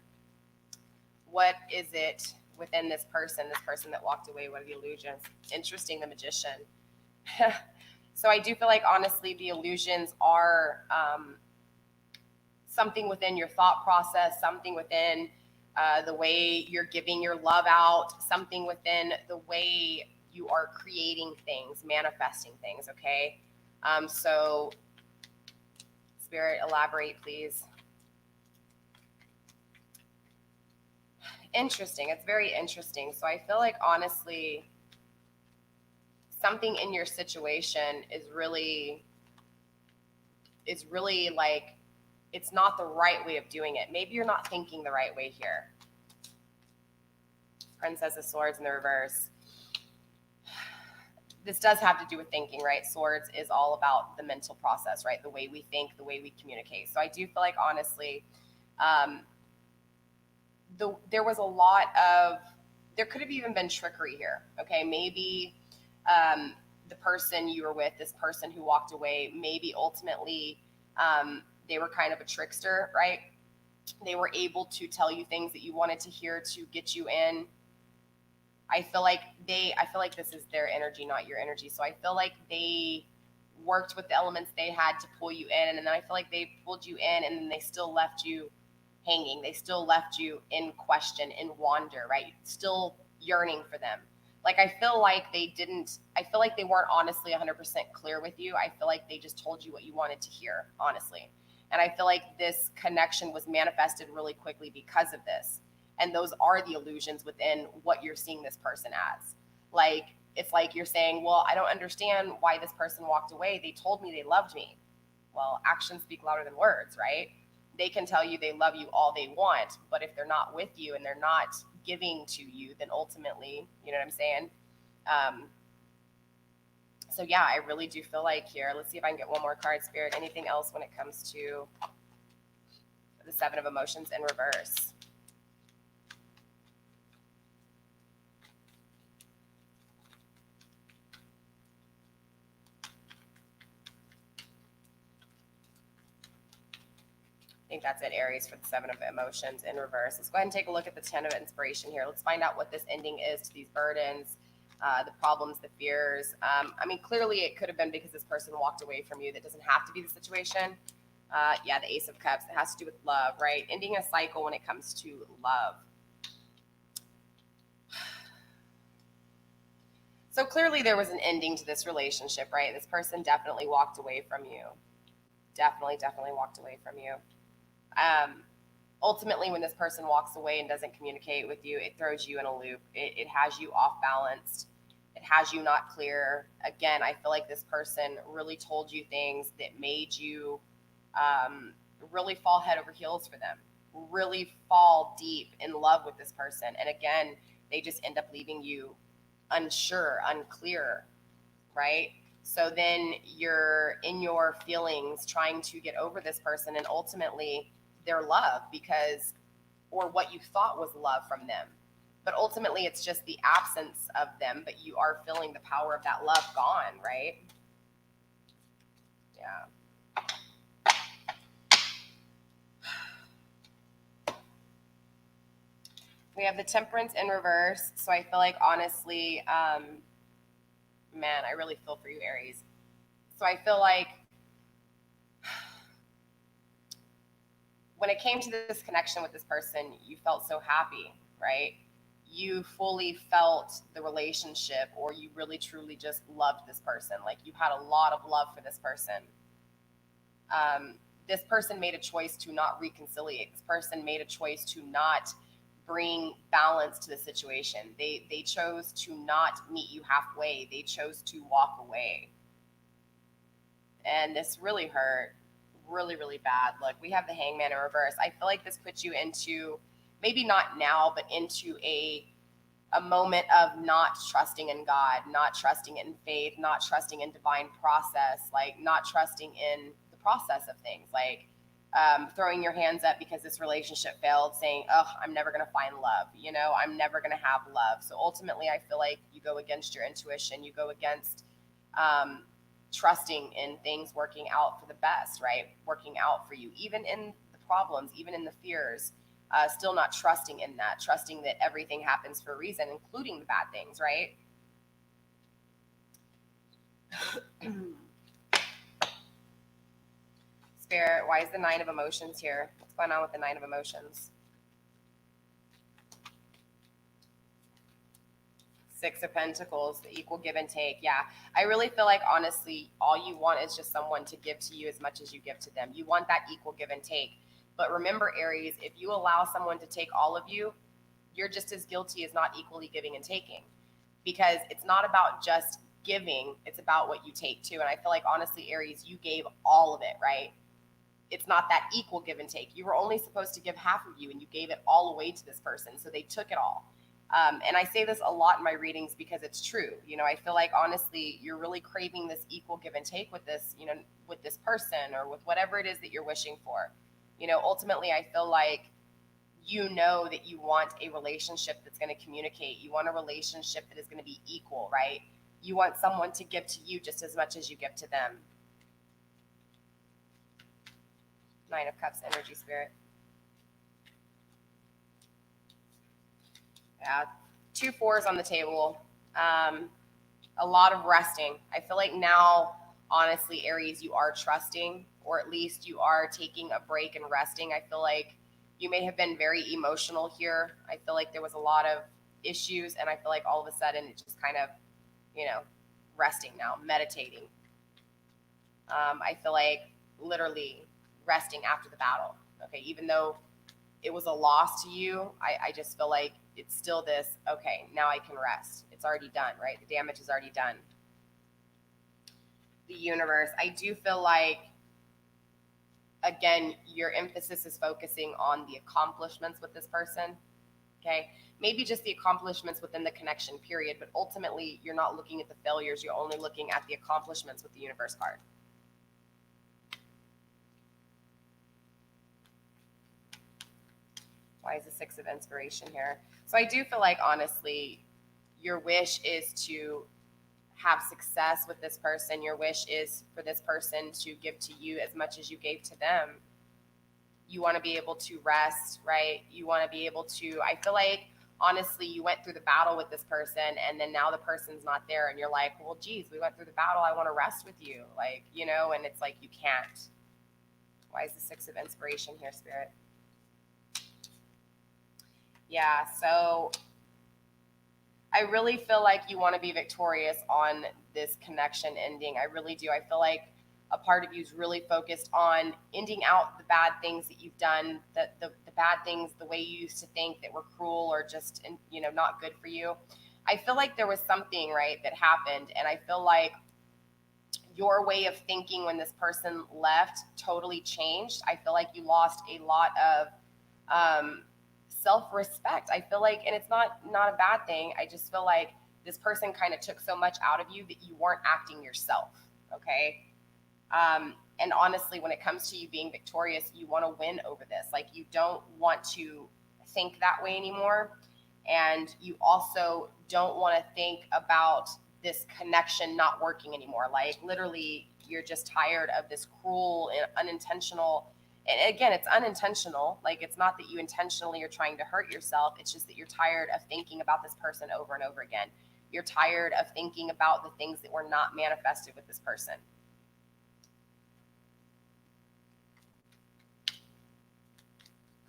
What is it within this person that walked away? What are the illusions? Interesting, the Magician. So I do feel like, honestly, the illusions are something within your thought process, something within the way you're giving your love out, something within the way you are creating things, manifesting things, okay? So, Spirit, elaborate, please. Interesting. It's very interesting. So I feel like, honestly, something in your situation is really like, it's not the right way of doing it. Maybe you're not thinking the right way here. Princess of Swords in the reverse. This does have to do with thinking, right? Swords is all about the mental process, right? The way we think, the way we communicate. So I do feel like, honestly, there was a lot of, there could have even been trickery here, okay? Maybe the person you were with, this person who walked away, maybe ultimately they were kind of a trickster, right? They were able to tell you things that you wanted to hear to get you in. I feel like this is their energy, not your energy. So I feel like they worked with the elements they had to pull you in. And then I feel like they pulled you in and then they still left you hanging. They still left you in question, in wonder, right? Still yearning for them. Like, I feel like they weren't honestly 100% clear with you. I feel like they just told you what you wanted to hear, honestly. And I feel like this connection was manifested really quickly because of this. And those are the illusions within what you're seeing this person as. Like, it's like you're saying, well, I don't understand why this person walked away. They told me they loved me. Well, actions speak louder than words, right? They can tell you they love you all they want, but if they're not with you and they're not giving to you, then ultimately, you know what I'm saying? So yeah, I really do feel like here, let's see if I can get one more card, Spirit. Anything else when it comes to. 7 the Seven of Emotions in reverse. think that's it, Aries, for the Seven of Emotions in reverse. Let's go ahead and take a look at the Ten of Inspiration here. Let's find out what this ending is to these burdens, the problems, the fears. I mean, clearly it could have been because this person walked away from you. That doesn't have to be the situation. Yeah, the Ace of Cups. It has to do with love, right? Ending a cycle when it comes to love. So clearly there was an ending to this relationship, right? This person definitely walked away from you. Definitely walked away from you. Ultimately, when this person walks away and doesn't communicate with you, it throws you in a loop. It has you off balanced. It has you not clear. Again, I feel like this person really told you things that made you really fall head over heels for them, really fall deep in love with this person. And again, they just end up leaving you unsure, unclear, right? So then you're in your feelings trying to get over this person and ultimately their love, because, or what you thought was love from them. But ultimately it's just the absence of them, but you are feeling the power of that love gone, right? Yeah. We have the Temperance in reverse. So I feel like, honestly, man, I really feel for you, Aries. So I feel like when it came to this connection with this person, you felt so happy, right? You fully felt the relationship, or you really truly just loved this person. Like you had a lot of love for this person. This person made a choice to not reconciliate. This person made a choice to not bring balance to the situation. They chose to not meet you halfway. They chose to walk away. And this really hurt, really bad. Look, we have the Hangman in reverse. I feel like this puts you into, maybe not now, but into a moment of not trusting in God, not trusting in faith, not trusting in divine process, like not trusting in the process of things, like throwing your hands up because this relationship failed, saying, oh, I'm never going to find love. You know, I'm never going to have love. So ultimately, I feel like you go against your intuition. You go against trusting in things working out for the best, right? Working out for you, even in the problems, even in the fears. Still not trusting in that, trusting that everything happens for a reason, including the bad things, right? Spirit, why is the Nine of Emotions here? What's going on with the Nine of Emotions? Six of Pentacles, the equal give and take. Yeah, I really feel like, honestly, all you want is just someone to give to you as much as you give to them. You want that equal give and take. But remember, Aries, if you allow someone to take all of you, you're just as guilty as not equally giving and taking. Because it's not about just giving, it's about what you take too. And I feel like, honestly, Aries, you gave all of it, right? It's not that equal give and take. You were only supposed to give half of you, and you gave it all away to this person. So they took it all. And I say this a lot in my readings because it's true. You know, I feel like, honestly, you're really craving this equal give and take with this, you know, with this person or with whatever it is that you're wishing for. You know, ultimately, I feel like you know that you want a relationship that's going to communicate. You want a relationship that is going to be equal, right? You want someone to give to you just as much as you give to them. Nine of Cups energy, Spirit. Yeah, 2 4s on the table. A lot of resting. I feel like now, honestly, Aries, you are trusting, or at least you are taking a break and resting. I feel like you may have been very emotional here. I feel like there was a lot of issues, and I feel like all of a sudden it just kind of, you know, resting now, meditating. I feel like literally resting after the battle. Okay, even though it was a loss to you, I just feel like it's still this, okay, now I can rest. It's already done, right? The damage is already done. The universe, I do feel like, again, your emphasis is focusing on the accomplishments with this person, okay? Maybe just the accomplishments within the connection period, but ultimately you're not looking at the failures, you're only looking at the accomplishments with the universe card. Why is the Six of Inspiration here? So I do feel like, honestly, your wish is to have success with this person. Your wish is for this person to give to you as much as you gave to them. You want to be able to rest, right? You want to be able to, I feel like, honestly, you went through the battle with this person and then now the person's not there and you're like, well, geez, we went through the battle. I want to rest with you. Like, you know, and it's like, you can't. Why is the Six of Inspiration here, Spirit? Yeah, so I really feel like you want to be victorious on this connection ending. I really do. I feel like a part of you is really focused on ending out the bad things that you've done, the bad things, the way you used to think that were cruel or just, you know, not good for you. I feel like there was something, right, that happened. And I feel like your way of thinking when this person left totally changed. I feel like you lost a lot of self-respect. I feel like, and it's not a bad thing. I just feel like this person kind of took so much out of you that you weren't acting yourself. Okay. And honestly, when it comes to you being victorious, you want to win over this. Like, you don't want to think that way anymore. And you also don't want to think about this connection not working anymore. Like, literally, you're just tired of this cruel and unintentional. And again, it's unintentional. Like, it's not that you intentionally are trying to hurt yourself. It's just that you're tired of thinking about this person over and over again. You're tired of thinking about the things that were not manifested with this person.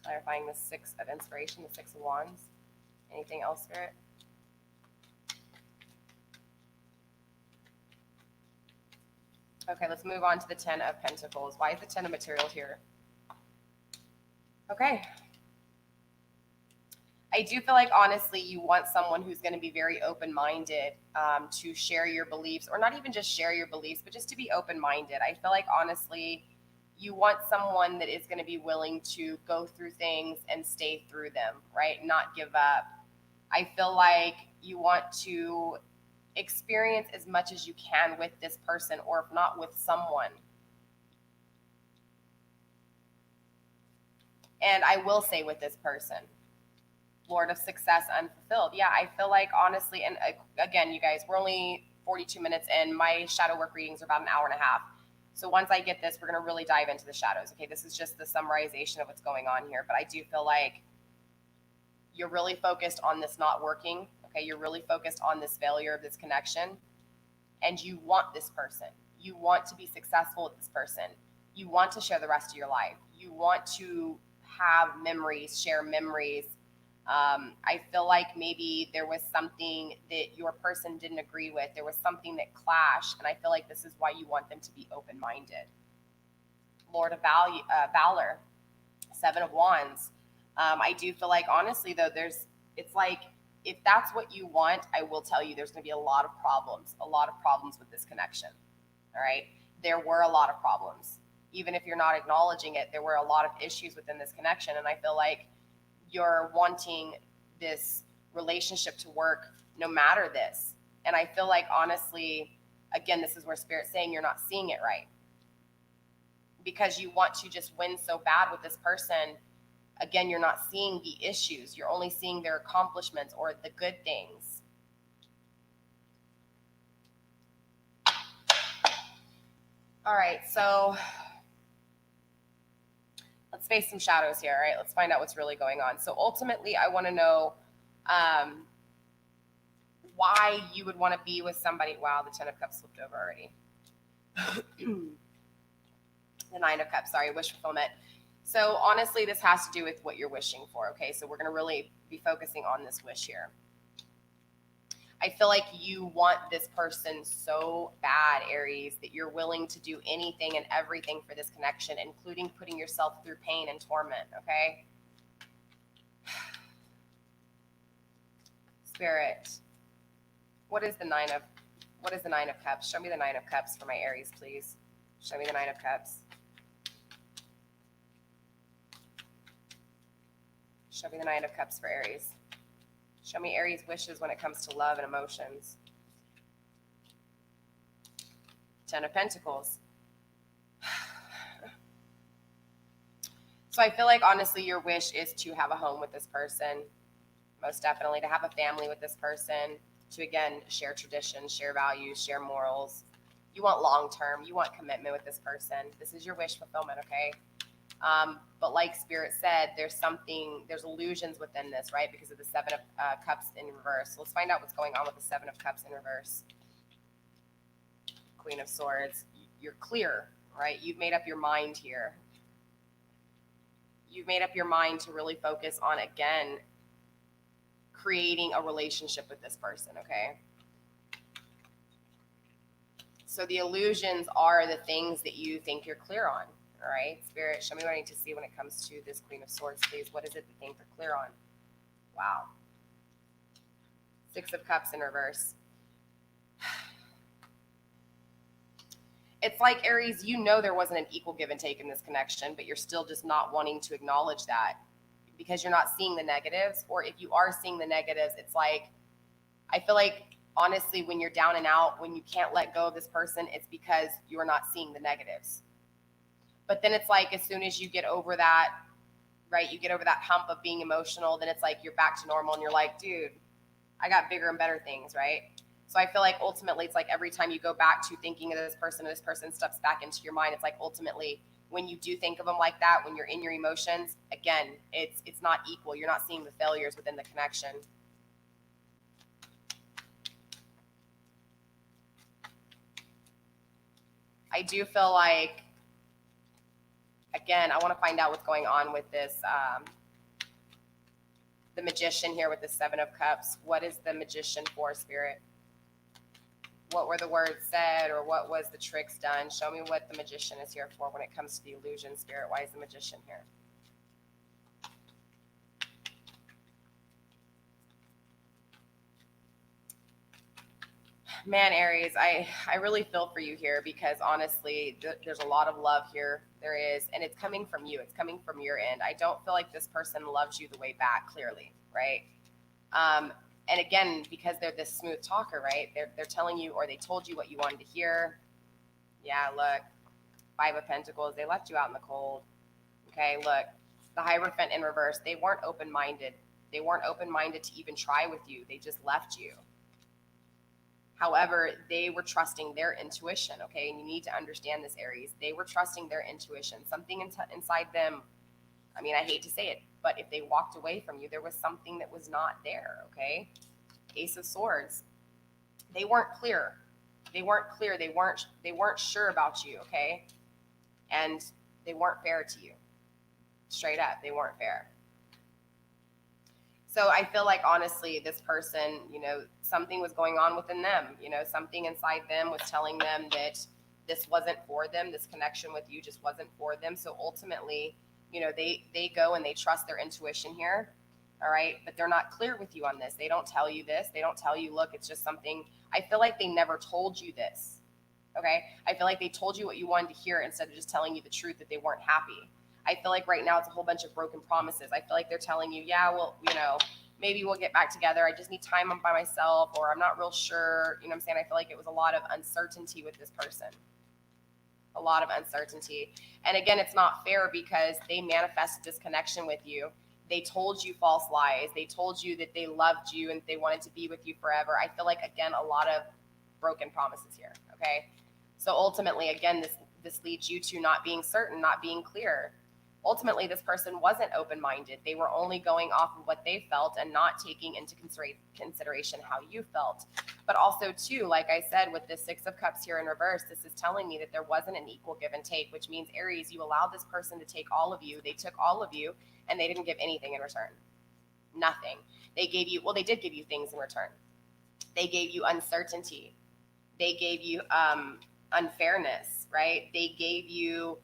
Clarifying the Six of Inspiration, the Six of Wands. Anything else, Spirit? Okay, let's move on to the Ten of Pentacles. Why is the Ten of Material here? Okay. I do feel like, honestly, you want someone who's going to be very open-minded to share your beliefs, or not even just share your beliefs, but just to be open-minded. I feel like, honestly, you want someone that is going to be willing to go through things and stay through them, right? Not give up. I feel like you want to experience as much as you can with this person, or if not, with someone. And I will say, with this person, Lord of Success Unfulfilled. Yeah, I feel like, honestly, and again, you guys, we're only 42 minutes in. My shadow work readings are about an hour and a half. So once I get this, we're going to really dive into the shadows. Okay, this is just the summarization of what's going on here. But I do feel like you're really focused on this not working. Okay, you're really focused on this failure of this connection. And you want this person. You want to be successful with this person. You want to share the rest of your life. You want to have memories, share memories. I feel like maybe there was something that your person didn't agree with. There was something that clashed. And I feel like this is why you want them to be open-minded. Lord of Valor, Seven of Wands. I do feel like, honestly, though, it's like, if that's what you want, I will tell you there's going to be a lot of problems with this connection. All right. There were a lot of problems. Even if you're not acknowledging it, there were a lot of issues within this connection. And I feel like you're wanting this relationship to work no matter this. And I feel like, honestly, again, this is where Spirit's saying you're not seeing it right. Because you want to just win so bad with this person. Again, you're not seeing the issues. You're only seeing their accomplishments or the good things. All right, so let's face some shadows here, all right? Let's find out what's really going on. So ultimately, I want to know why you would want to be with somebody. Wow, the Ten of Cups flipped over already. The Nine of Cups, sorry, wish fulfillment. So honestly, this has to do with what you're wishing for, okay? So we're going to really be focusing on this wish here. I feel like you want this person so bad, Aries, that you're willing to do anything and everything for this connection, including putting yourself through pain and torment, okay? Spirit, what is the Nine of Cups? Show me the Nine of Cups for my Aries, please. Show me the Nine of Cups. Show me the Nine of Cups for Aries. Show me Aries' wishes when it comes to love and emotions. Ten of Pentacles. So I feel like, honestly, your wish is to have a home with this person. Most definitely, to have a family with this person. To, again, share traditions, share values, share morals. You want long-term. You want commitment with this person. This is your wish fulfillment, okay? But like Spirit said, there's illusions within this, right? Because of the Seven of Cups in reverse. So let's find out what's going on with the Seven of Cups in reverse. Queen of Swords. You're clear, right? You've made up your mind here. You've made up your mind to really focus on, again, creating a relationship with this person, okay? So the illusions are the things that you think you're clear on, all right? Spirit, show me what I need to see when it comes to this Queen of Swords, please. What is it that things are clear on? Wow. Six of Cups in reverse. It's like, Aries, you know there wasn't an equal give and take in this connection, but you're still just not wanting to acknowledge that because you're not seeing the negatives. Or if you are seeing the negatives, it's like, I feel like, honestly, when you're down and out, when you can't let go of this person, it's because you're not seeing the negatives. But then it's like, as soon as you get over that, right, you get over that hump of being emotional, then it's like you're back to normal and you're like, dude, I got bigger and better things, right? So I feel like ultimately it's like every time you go back to thinking of this person steps back into your mind. It's like ultimately when you do think of them like that, when you're in your emotions, again, it's not equal. You're not seeing the failures within the connection. I do feel like, again, I want to find out what's going on with this, the Magician here with the Seven of Cups. What is the Magician for, Spirit? What were the words said, or what was the tricks done? Show me what the Magician is here for when it comes to the illusion, Spirit. Why is the Magician here? Man, Aries, I really feel for you here because honestly, there's a lot of love here. There is, and it's coming from you. It's coming from your end. I don't feel like this person loves you the way back, clearly, right? And again, because they're this smooth talker, right? They're telling you, or they told you what you wanted to hear. Yeah, look, Five of Pentacles, they left you out in the cold. Okay, look, the Hierophant in reverse, they weren't open-minded. They weren't open-minded to even try with you. They just left you. However, they were trusting their intuition, okay? And you need to understand this, Aries. They were trusting their intuition. Something inside them, I mean, I hate to say it, but if they walked away from you, there was something that was not there, okay? Ace of Swords. They weren't clear. They weren't clear. They weren't sure about you, okay? And they weren't fair to you. Straight up, they weren't fair. So I feel like, honestly, this person, you know, something was going on within them. You know, something inside them was telling them that this wasn't for them. This connection with you just wasn't for them. So ultimately, you know, they go and they trust their intuition here. All right. But they're not clear with you on this. They don't tell you this. They don't tell you, look, it's just something. I feel like they never told you this. Okay. I feel like they told you what you wanted to hear instead of just telling you the truth that they weren't happy. I feel like right now it's a whole bunch of broken promises. I feel like they're telling you, yeah, well, you know, maybe we'll get back together. I just need time by myself, or I'm not real sure. You know what I'm saying? I feel like it was a lot of uncertainty with this person. A lot of uncertainty. And again, it's not fair because they manifested this connection with you. They told you false lies. They told you that they loved you and they wanted to be with you forever. I feel like, again, a lot of broken promises here, okay? So ultimately, again, this leads you to not being certain, not being clear. Ultimately, this person wasn't open-minded. They were only going off of what they felt and not taking into consideration how you felt. But also, too, like I said, with the Six of Cups here in reverse, this is telling me that there wasn't an equal give and take, which means, Aries, you allowed this person to take all of you. They took all of you, and they didn't give anything in return. Nothing. They gave you, well, they did give you things in return. They gave you uncertainty. They gave you unfairness, right? They gave you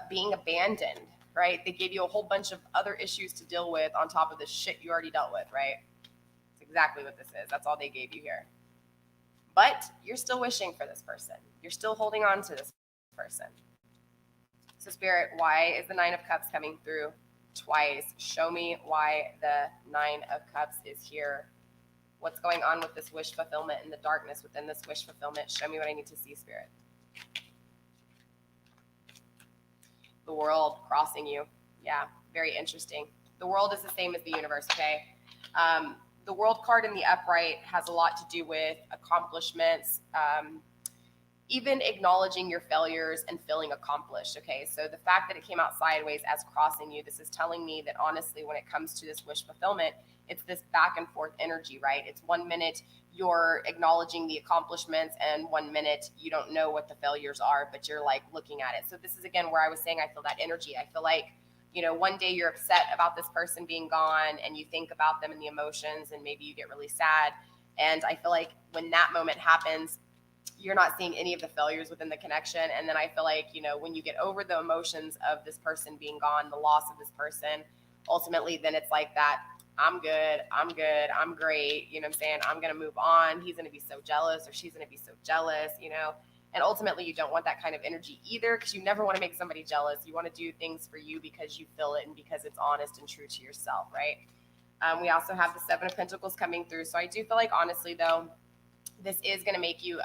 being abandoned, right? They gave you a whole bunch of other issues to deal with on top of the shit you already dealt with, right? That's exactly what this is. That's all they gave you here. But you're still wishing for this person. You're still holding on to this person. So, Spirit, why is the Nine of Cups coming through twice? Show me why the Nine of Cups is here. What's going on with this wish fulfillment and the darkness within this wish fulfillment? Show me what I need to see, Spirit. The World crossing you. Yeah, very interesting. The World is the same as the universe, okay? The World card in the upright has a lot to do with accomplishments, even acknowledging your failures and feeling accomplished. Okay, so the fact that it came out sideways as crossing you, this is telling me that honestly, when it comes to this wish fulfillment, it's this back and forth energy, right? It's 1 minute you're acknowledging the accomplishments, and 1 minute you don't know what the failures are, but you're like looking at it. So this is again where I was saying I feel that energy. I feel like, you know, one day you're upset about this person being gone and you think about them and the emotions, and maybe you get really sad. And I feel like when that moment happens, you're not seeing any of the failures within the connection. And then I feel like, you know, when you get over the emotions of this person being gone, the loss of this person, ultimately, then it's like that, I'm good, I'm great, you know what I'm saying? I'm going to move on. He's going to be so jealous, or she's going to be so jealous, you know? And ultimately, you don't want that kind of energy either, because you never want to make somebody jealous. You want to do things for you because you feel it and because it's honest and true to yourself, right? We also have the Seven of Pentacles coming through. So I do feel like, honestly, though, this is going to make you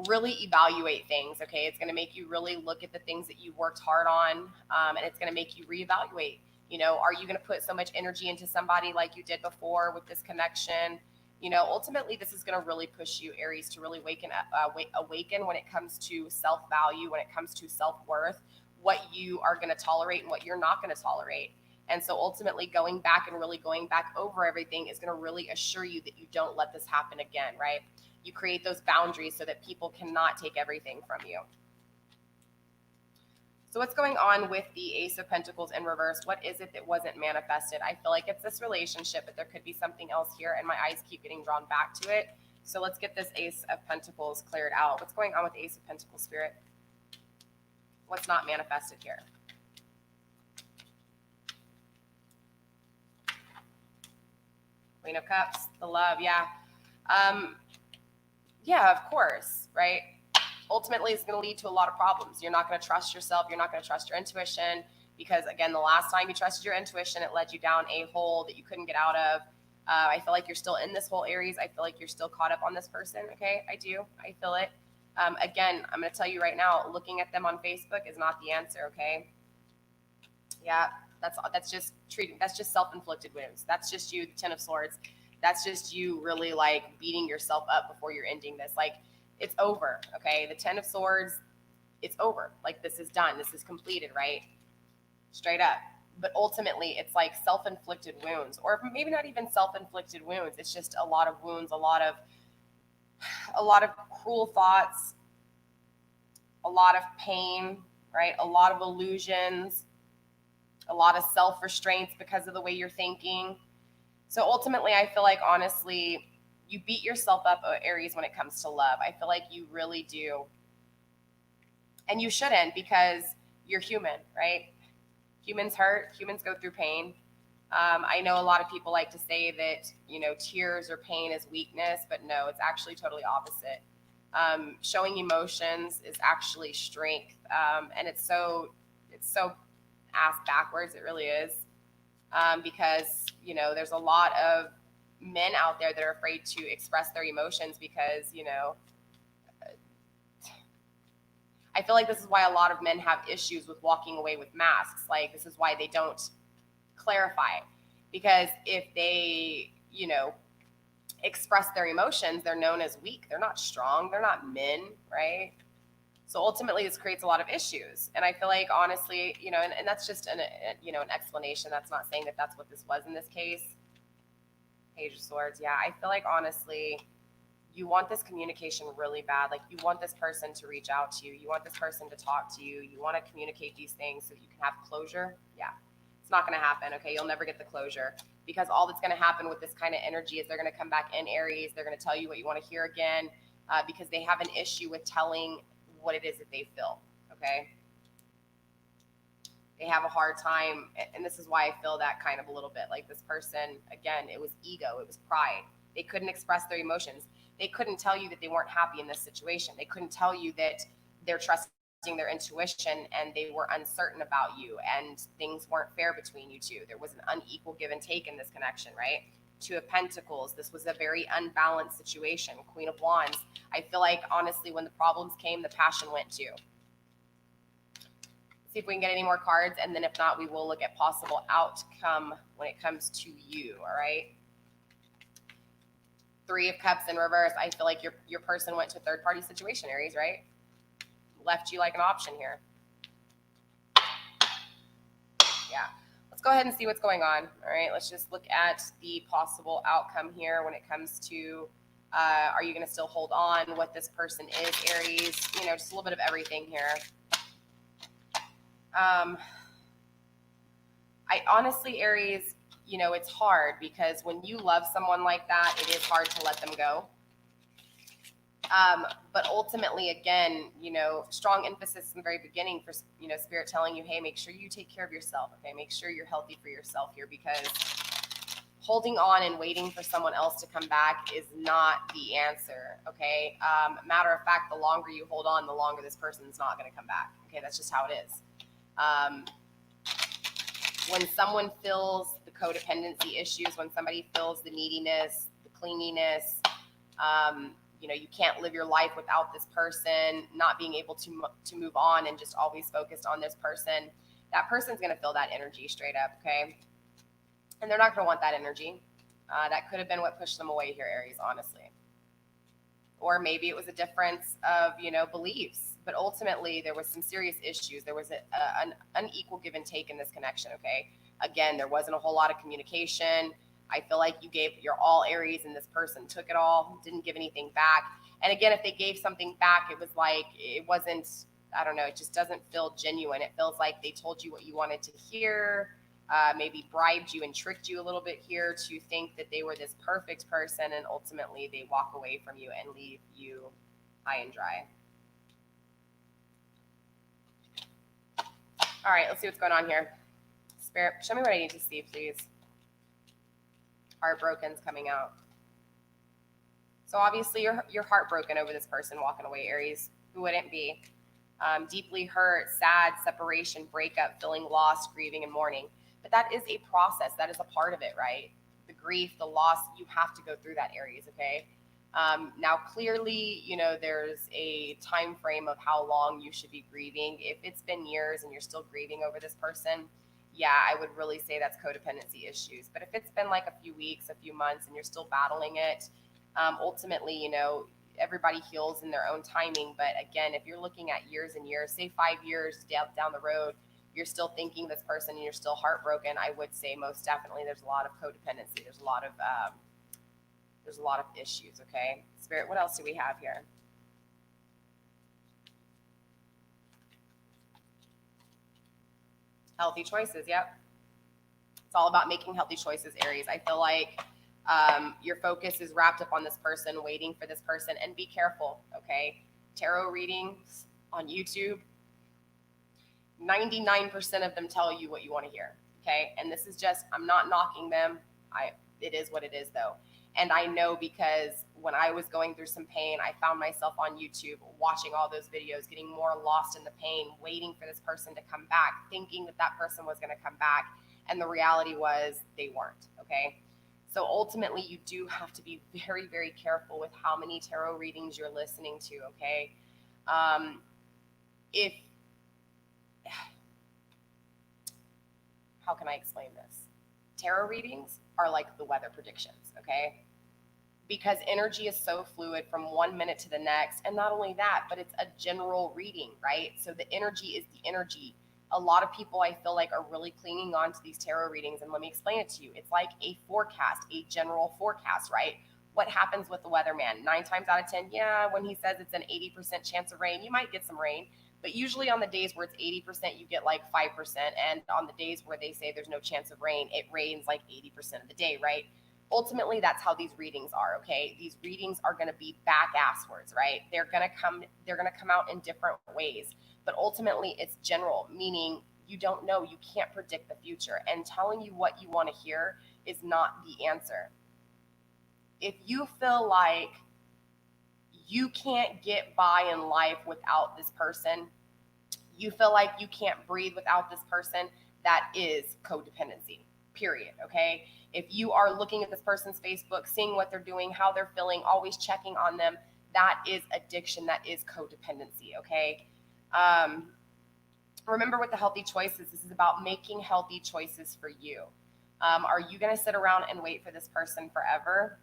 really evaluate things, okay? It's going to make you really look at the things that you worked hard on, and it's going to make you reevaluate. You know, are you going to put so much energy into somebody like you did before with this connection? You know, ultimately, this is going to really push you, Aries, to really awaken when it comes to self-value, when it comes to self-worth, what you are going to tolerate and what you're not going to tolerate. And so ultimately, going back and really going back over everything is going to really assure you that you don't let this happen again, right? You create those boundaries so that people cannot take everything from you. So what's going on with the Ace of Pentacles in reverse? What is it that wasn't manifested? I feel like it's this relationship, but there could be something else here, and my eyes keep getting drawn back to it. So let's get this Ace of Pentacles cleared out. What's going on with the Ace of Pentacles, Spirit? What's not manifested here? Queen of Cups, the love, yeah. Yeah, of course, right? Ultimately, it's going to lead to a lot of problems. You're not going to trust yourself. You're not going to trust your intuition, because, again, the last time you trusted your intuition, it led you down a hole that you couldn't get out of. I feel like you're still in this whole Aries. I feel like you're still caught up on this person, okay? I do. I feel it. Again, I'm going to tell you right now, looking at them on Facebook is not the answer, okay? Yeah, that's just self-inflicted wounds. That's just you, the Ten of Swords. That's just you really, like, beating yourself up before you're ending this. Like, it's over, okay? The Ten of Swords, it's over. Like, this is done. This is completed, right? Straight up. But ultimately, it's like self-inflicted wounds, or maybe not even self-inflicted wounds. It's just a lot of wounds, a lot of cruel thoughts, a lot of pain, right? A lot of illusions, a lot of self-restraints because of the way you're thinking. So ultimately, I feel like, honestly, you beat yourself up, Aries, when it comes to love. I feel like you really do. And you shouldn't, because you're human, right? Humans hurt. Humans go through pain. I know a lot of people like to say that, you know, tears or pain is weakness, but no, it's actually totally opposite. Showing emotions is actually strength. And it's so ass backwards. It really is. Because, you know, there's a lot of men out there that are afraid to express their emotions because, you know, I feel like this is why a lot of men have issues with walking away with masks. Like, this is why they don't clarify, because if they, you know, express their emotions, they're known as weak. They're not strong. They're not men, right? So ultimately, this creates a lot of issues. And I feel like, honestly, you know, and that's just an explanation. That's not saying that that's what this was in this case. Page of Swords. Yeah, I feel like, honestly, you want this communication really bad. Like, you want this person to reach out to you. You want this person to talk to you. You want to communicate these things so that you can have closure. Yeah, it's not going to happen, okay? You'll never get the closure, because all that's going to happen with this kind of energy is they're going to come back in, Aries. They're going to tell you what you want to hear again, because they have an issue with telling what it is that they feel, okay? They have a hard time, and this is why I feel that kind of a little bit. Like, this person, again, it was ego, it was pride. They couldn't express their emotions. They couldn't tell you that they weren't happy in this situation. They couldn't tell you that they're trusting their intuition and they were uncertain about you and things weren't fair between you two. There was an unequal give and take in this connection, right? Two of Pentacles. This was a very unbalanced situation. Queen of Wands. I feel like, honestly, when the problems came, the passion went too. See if we can get any more cards, and then if not, we will look at possible outcome when it comes to you, all right? Three of Cups in reverse. I feel like your person went to a third-party situation, Aries, right? Left you like an option here. Yeah. Let's go ahead and see what's going on. All right, let's just look at the possible outcome here when it comes to are you going to still hold on, what this person is, Aries, you know, just a little bit of everything here. I honestly, Aries, you know, it's hard because when you love someone like that, it is hard to let them go. But ultimately, again, you know, strong emphasis in the very beginning for, you know, Spirit telling you, hey, make sure you take care of yourself. Okay. Make sure you're healthy for yourself here, because holding on and waiting for someone else to come back is not the answer. Okay. Matter of fact, the longer you hold on, the longer this person's not going to come back. Okay. That's just how it is. When someone feels the codependency issues, when somebody feels the neediness, the clinginess, you know, you can't live your life without this person, not being able to move on and just always focused on this person, that person's going to feel that energy straight up, okay? And they're not going to want that energy. That could have been what pushed them away here, Aries, honestly. Or maybe it was a difference of, you know, beliefs. But ultimately, there was some serious issues. There was an unequal give and take in this connection, okay? Again, there wasn't a whole lot of communication. I feel like you gave your all, Aries, and this person took it all, didn't give anything back. And again, if they gave something back, it was like, it wasn't, I don't know, it just doesn't feel genuine. It feels like they told you what you wanted to hear, maybe bribed you and tricked you a little bit here to think that they were this perfect person, and ultimately they walk away from you and leave you high and dry. All right, let's see what's going on here. Spirit, show me what I need to see, please. Heartbroken's coming out. So obviously you're heartbroken over this person walking away, Aries. Who wouldn't be? Deeply hurt, sad, separation, breakup, feeling lost, grieving, and mourning. But that is a process. That is a part of it, right? The grief, the loss, you have to go through that, Aries, okay? Now, clearly, you know, there's a time frame of how long you should be grieving. If it's been years and you're still grieving over this person, yeah, I would really say that's codependency issues. But if it's been like a few weeks, a few months, and you're still battling it, ultimately, you know, everybody heals in their own timing. But again, if you're looking at years and years, say 5 years down the road, you're still thinking this person and you're still heartbroken, I would say most definitely there's a lot of codependency. There's a lot of issues, okay? Spirit, what else do we have here? Healthy choices, yep. It's all about making healthy choices, Aries. I feel like your focus is wrapped up on this person, waiting for this person, and be careful, okay? Tarot readings on YouTube, 99% of them tell you what you want to hear, okay? And this is just, I'm not knocking them. It is what it is, though. And I know because when I was going through some pain, I found myself on YouTube watching all those videos, getting more lost in the pain, waiting for this person to come back, thinking that that person was going to come back. And the reality was they weren't, okay? So ultimately, you do have to be very, very careful with how many tarot readings you're listening to, okay? How can I explain this? Tarot readings are like the weather predictions, okay? Because energy is so fluid from 1 minute to the next. And not only that, but it's a general reading, right? So the energy is the energy. A lot of people, I feel like, are really clinging on to these tarot readings. And let me explain it to you. It's like a forecast, a general forecast, right? What happens with the weatherman? 9 times out of 10, yeah, when he says it's an 80% chance of rain, you might get some rain. But usually on the days where it's 80%, you get like 5%. And on the days where they say there's no chance of rain, it rains like 80% of the day, right? Ultimately, that's how these readings are, okay? These readings are going to be back-asswards, right? They're going to come out in different ways. But ultimately, it's general, meaning you don't know. You can't predict the future. And telling you what you want to hear is not the answer. If you feel like you can't get by in life without this person, you feel like you can't breathe without this person, that is codependency, period, okay? If you are looking at this person's Facebook, seeing what they're doing, how they're feeling, always checking on them, that is addiction, that is codependency, okay? Remember with the healthy choices, this is about making healthy choices for you. Are you going to sit around and wait for this person forever?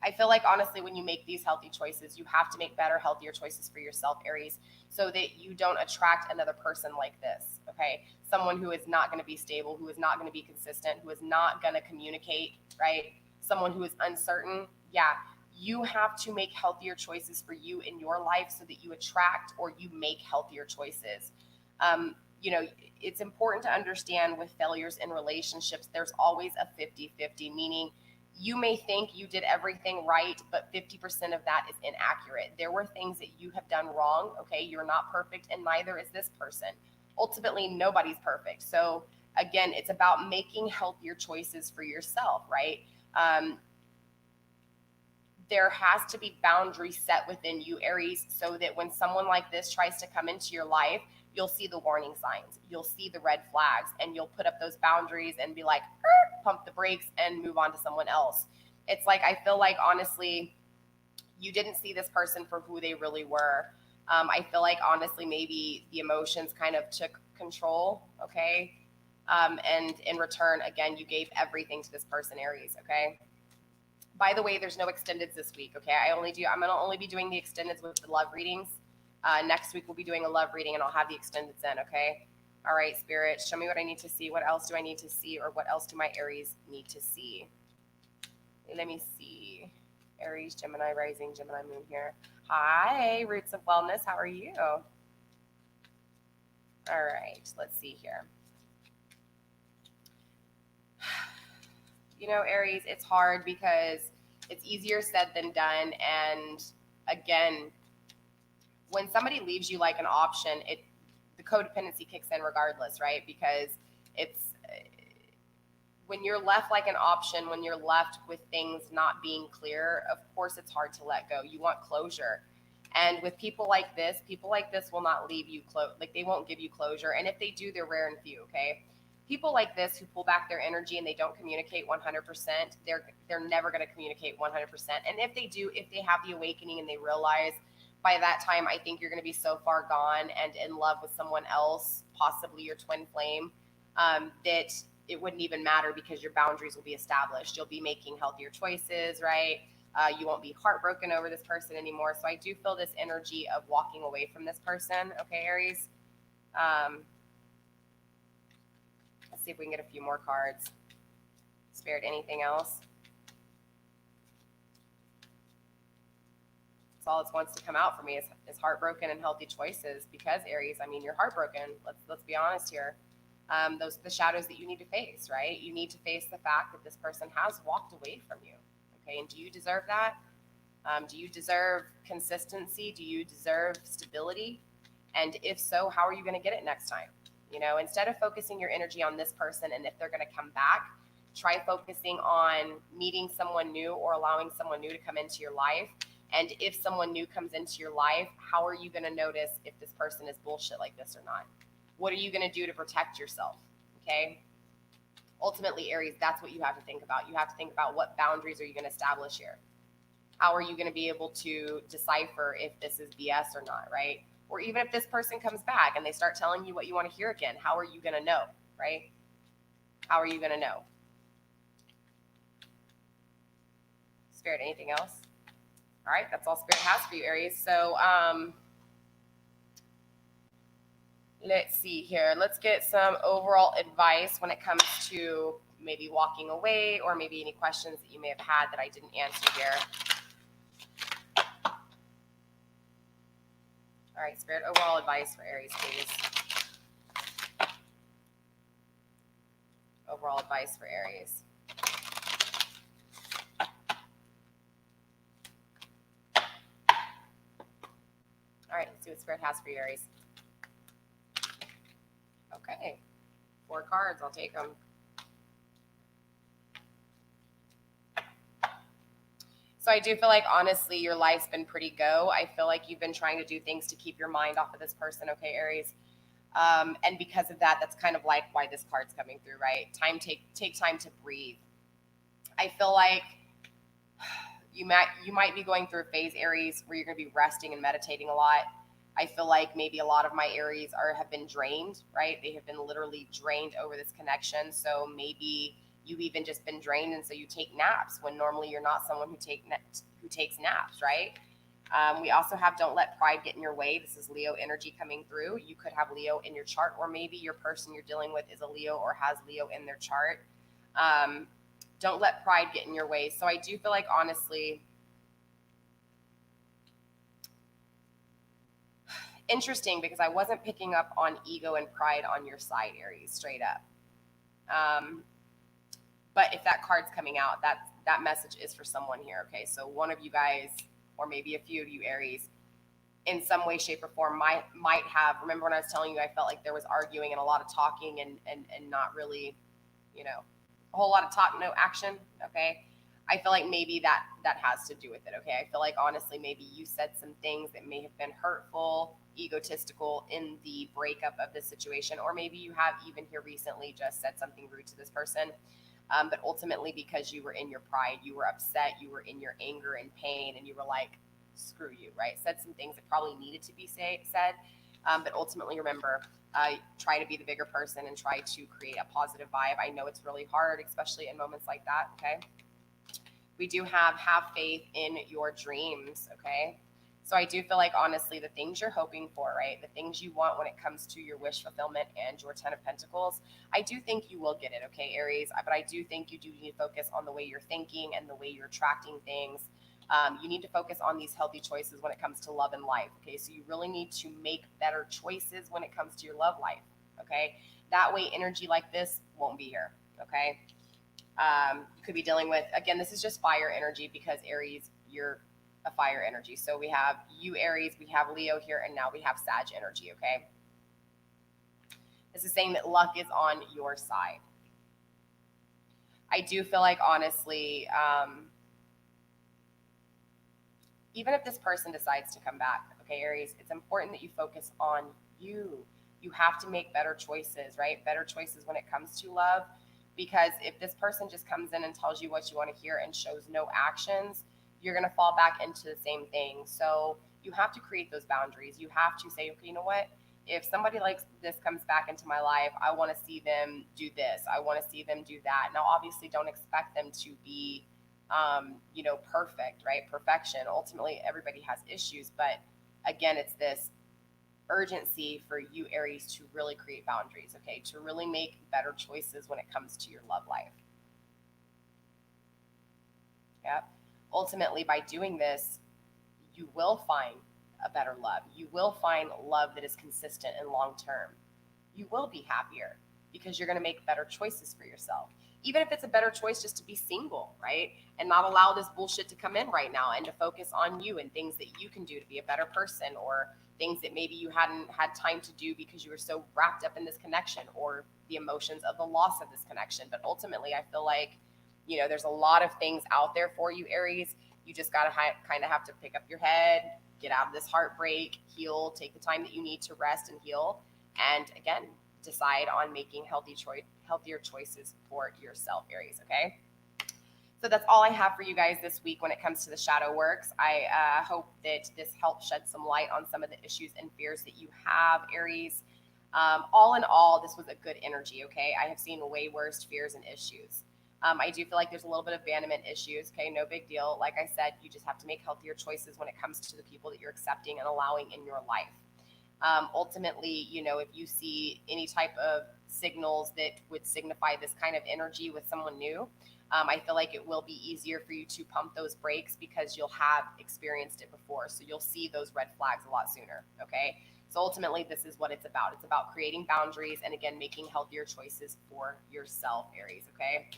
I feel like, honestly, when you make these healthy choices, you have to make better, healthier choices for yourself, Aries, so that you don't attract another person like this, okay? Someone who is not going to be stable, who is not going to be consistent, who is not going to communicate, right? Someone who is uncertain. Yeah, you have to make healthier choices for you in your life so that you attract or you make healthier choices. You know, it's important to understand with failures in relationships, there's always a 50-50, meaning you may think you did everything right, but 50% of that is inaccurate. There were things that you have done wrong, okay? You're not perfect, and neither is this person. Ultimately, nobody's perfect. So again, it's about making healthier choices for yourself, right? There has to be boundaries set within you, Aries, so that when someone like this tries to come into your life, you'll see the warning signs, you'll see the red flags, and you'll put up those boundaries and be like, pump the brakes and move on to someone else. It's like, I feel like, honestly, you didn't see this person for who they really were. I feel like, honestly, maybe the emotions kind of took control, okay? And in return, again, you gave everything to this person, Aries, okay? By the way, there's no extendeds this week, okay? I'm gonna only be doing the extendeds with the love readings. Next week we'll be doing a love reading and I'll have the extendeds in, okay? All right, Spirit, show me what I need to see. What else do I need to see, or what else do my Aries need to see? Let me see. Aries, Gemini rising, Gemini moon here. Hi, Roots of Wellness, how are you? All right, let's see here. You know, Aries, it's hard because it's easier said than done. And again, when somebody leaves you like an option, the codependency kicks in regardless, right? Because it's when you're left like an option, when you're left with things not being clear, of course it's hard to let go. You want closure. And with people like this will not leave you like they won't give you closure. And if they do, they're rare and few, okay? People like this who pull back their energy and they don't communicate 100%, they're never going to communicate 100%. And if they do, if they have the awakening and they realize, by that time, I think you're going to be so far gone and in love with someone else, possibly your twin flame, that it wouldn't even matter because your boundaries will be established. You'll be making healthier choices, right? You won't be heartbroken over this person anymore. So I do feel this energy of walking away from this person. Okay, Aries. Let's see if we can get a few more cards. Spirit, anything else? That's all it wants to come out for me is heartbroken and healthy choices. Because, Aries, I mean, you're heartbroken. Let's be honest here. Those are the shadows that you need to face, right? You need to face the fact that this person has walked away from you. Okay, and do you deserve that? Do you deserve consistency? Do you deserve stability? And if so, how are you going to get it next time? You know, instead of focusing your energy on this person and if they're going to come back, try focusing on meeting someone new or allowing someone new to come into your life. And if someone new comes into your life, how are you going to notice if this person is bullshit like this or not? What are you going to do to protect yourself? Okay. Ultimately, Aries, that's what you have to think about. You have to think about what boundaries are you going to establish here? How are you going to be able to decipher if this is BS or not, right? Or even if this person comes back and they start telling you what you want to hear again, how are you going to know, right? How are you going to know? Spirit, anything else? All right, that's all Spirit has for you, Aries. So let's see here. Let's get some overall advice when it comes to maybe walking away or maybe any questions that you may have had that I didn't answer here. All right, Spirit, overall advice for Aries, please. Overall advice for Aries. All right, let's see what Spirit has for you, Aries. Okay, 4 cards, I'll take them. So I do feel like, honestly, your life's been pretty go. I feel like you've been trying to do things to keep your mind off of this person, okay, Aries? And because of that, that's kind of like why this card's coming through, right? Take time to breathe. I feel like you might be going through a phase, Aries, where you're going to be resting and meditating a lot. I feel like maybe a lot of my Aries have been drained, right? They have been literally drained over this connection. So maybe you've even just been drained, and so you take naps when normally you're not someone who takes naps, right? We also have don't let pride get in your way. This is Leo energy coming through. You could have Leo in your chart, or maybe your person you're dealing with is a Leo or has Leo in their chart. Don't let pride get in your way. So I do feel like, honestly, interesting, because I wasn't picking up on ego and pride on your side, Aries, straight up. But if that card's coming out, that message is for someone here, okay? So one of you guys, or maybe a few of you, Aries, in some way, shape, or form might have, remember when I was telling you I felt like there was arguing and a lot of talking and not really, a whole lot of talk, no action, okay? I feel like maybe that has to do with it, okay? I feel like, honestly, maybe you said some things that may have been hurtful, egotistical in the breakup of this situation, or maybe you have even here recently just said something rude to this person. But ultimately, because you were in your pride, you were upset, you were in your anger and pain, and you were like, screw you, right? Said some things that probably needed to be said. But ultimately, remember, try to be the bigger person and try to create a positive vibe. I know it's really hard, especially in moments like that, okay? We do have faith in your dreams, okay? So I do feel like, honestly, the things you're hoping for, right? The things you want when it comes to your wish fulfillment and your Ten of Pentacles, I do think you will get it, okay, Aries? But I do think you do need to focus on the way you're thinking and the way you're attracting things. You need to focus on these healthy choices when it comes to love and life, okay? So you really need to make better choices when it comes to your love life, okay? That way energy like this won't be here, okay? You could be dealing with, again, this is just fire energy because, Aries, you're a fire energy. So we have you, Aries, we have Leo here, and now we have Sag energy, okay? This is saying that luck is on your side. I do feel like, honestly, even if this person decides to come back, okay, Aries, it's important that you focus on you. You have to make better choices, right? Better choices when it comes to love. Because if this person just comes in and tells you what you want to hear and shows no actions, you're going to fall back into the same thing. So you have to create those boundaries. You have to say, okay, you know what? If somebody like this comes back into my life, I want to see them do this. I want to see them do that. Now, obviously, don't expect them to be, perfect, right? Perfection. Ultimately, everybody has issues. But again, it's this urgency for you, Aries, to really create boundaries, okay? To really make better choices when it comes to your love life. Yeah. Ultimately, by doing this, you will find a better love. You will find love that is consistent and long-term. You will be happier because you're going to make better choices for yourself. Even if it's a better choice just to be single, right? And not allow this bullshit to come in right now and to focus on you and things that you can do to be a better person, or things that maybe you hadn't had time to do because you were so wrapped up in this connection or the emotions of the loss of this connection. But ultimately, I feel like, there's a lot of things out there for you, Aries. You just got to kind of have to pick up your head, get out of this heartbreak, heal, take the time that you need to rest and heal. And again, decide on making healthier choices for yourself, Aries, okay? So that's all I have for you guys this week when it comes to the shadow works. I hope that this helps shed some light on some of the issues and fears that you have, Aries. All in all, this was a good energy, okay? I have seen way worse fears and issues. I do feel like there's a little bit of abandonment issues, okay? No big deal. Like I said, you just have to make healthier choices when it comes to the people that you're accepting and allowing in your life. Ultimately, if you see any type of signals that would signify this kind of energy with someone new, I feel like it will be easier for you to pump those brakes because you'll have experienced it before. So you'll see those red flags a lot sooner, okay? So ultimately, this is what it's about. It's about creating boundaries and, again, making healthier choices for yourself, Aries, okay?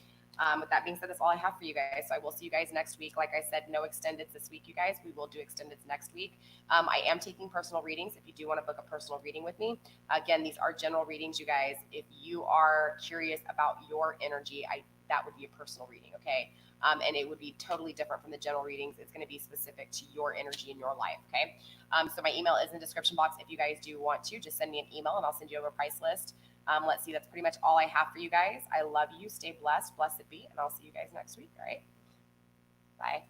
With that being said, that's all I have for you guys. So I will see you guys next week. Like I said, no extendeds this week, you guys. We will do extendeds next week. I am taking personal readings if you do want to book a personal reading with me. Again, these are general readings, you guys. If you are curious about your energy, that would be a personal reading, okay? And it would be totally different from the general readings. It's going to be specific to your energy in your life, okay? So my email is in the description box. If you guys do want to, just send me an email and I'll send you over a price list. Let's see, that's pretty much all I have for you guys. I love you. Stay blessed. Blessed be. And I'll see you guys next week, all right? Bye.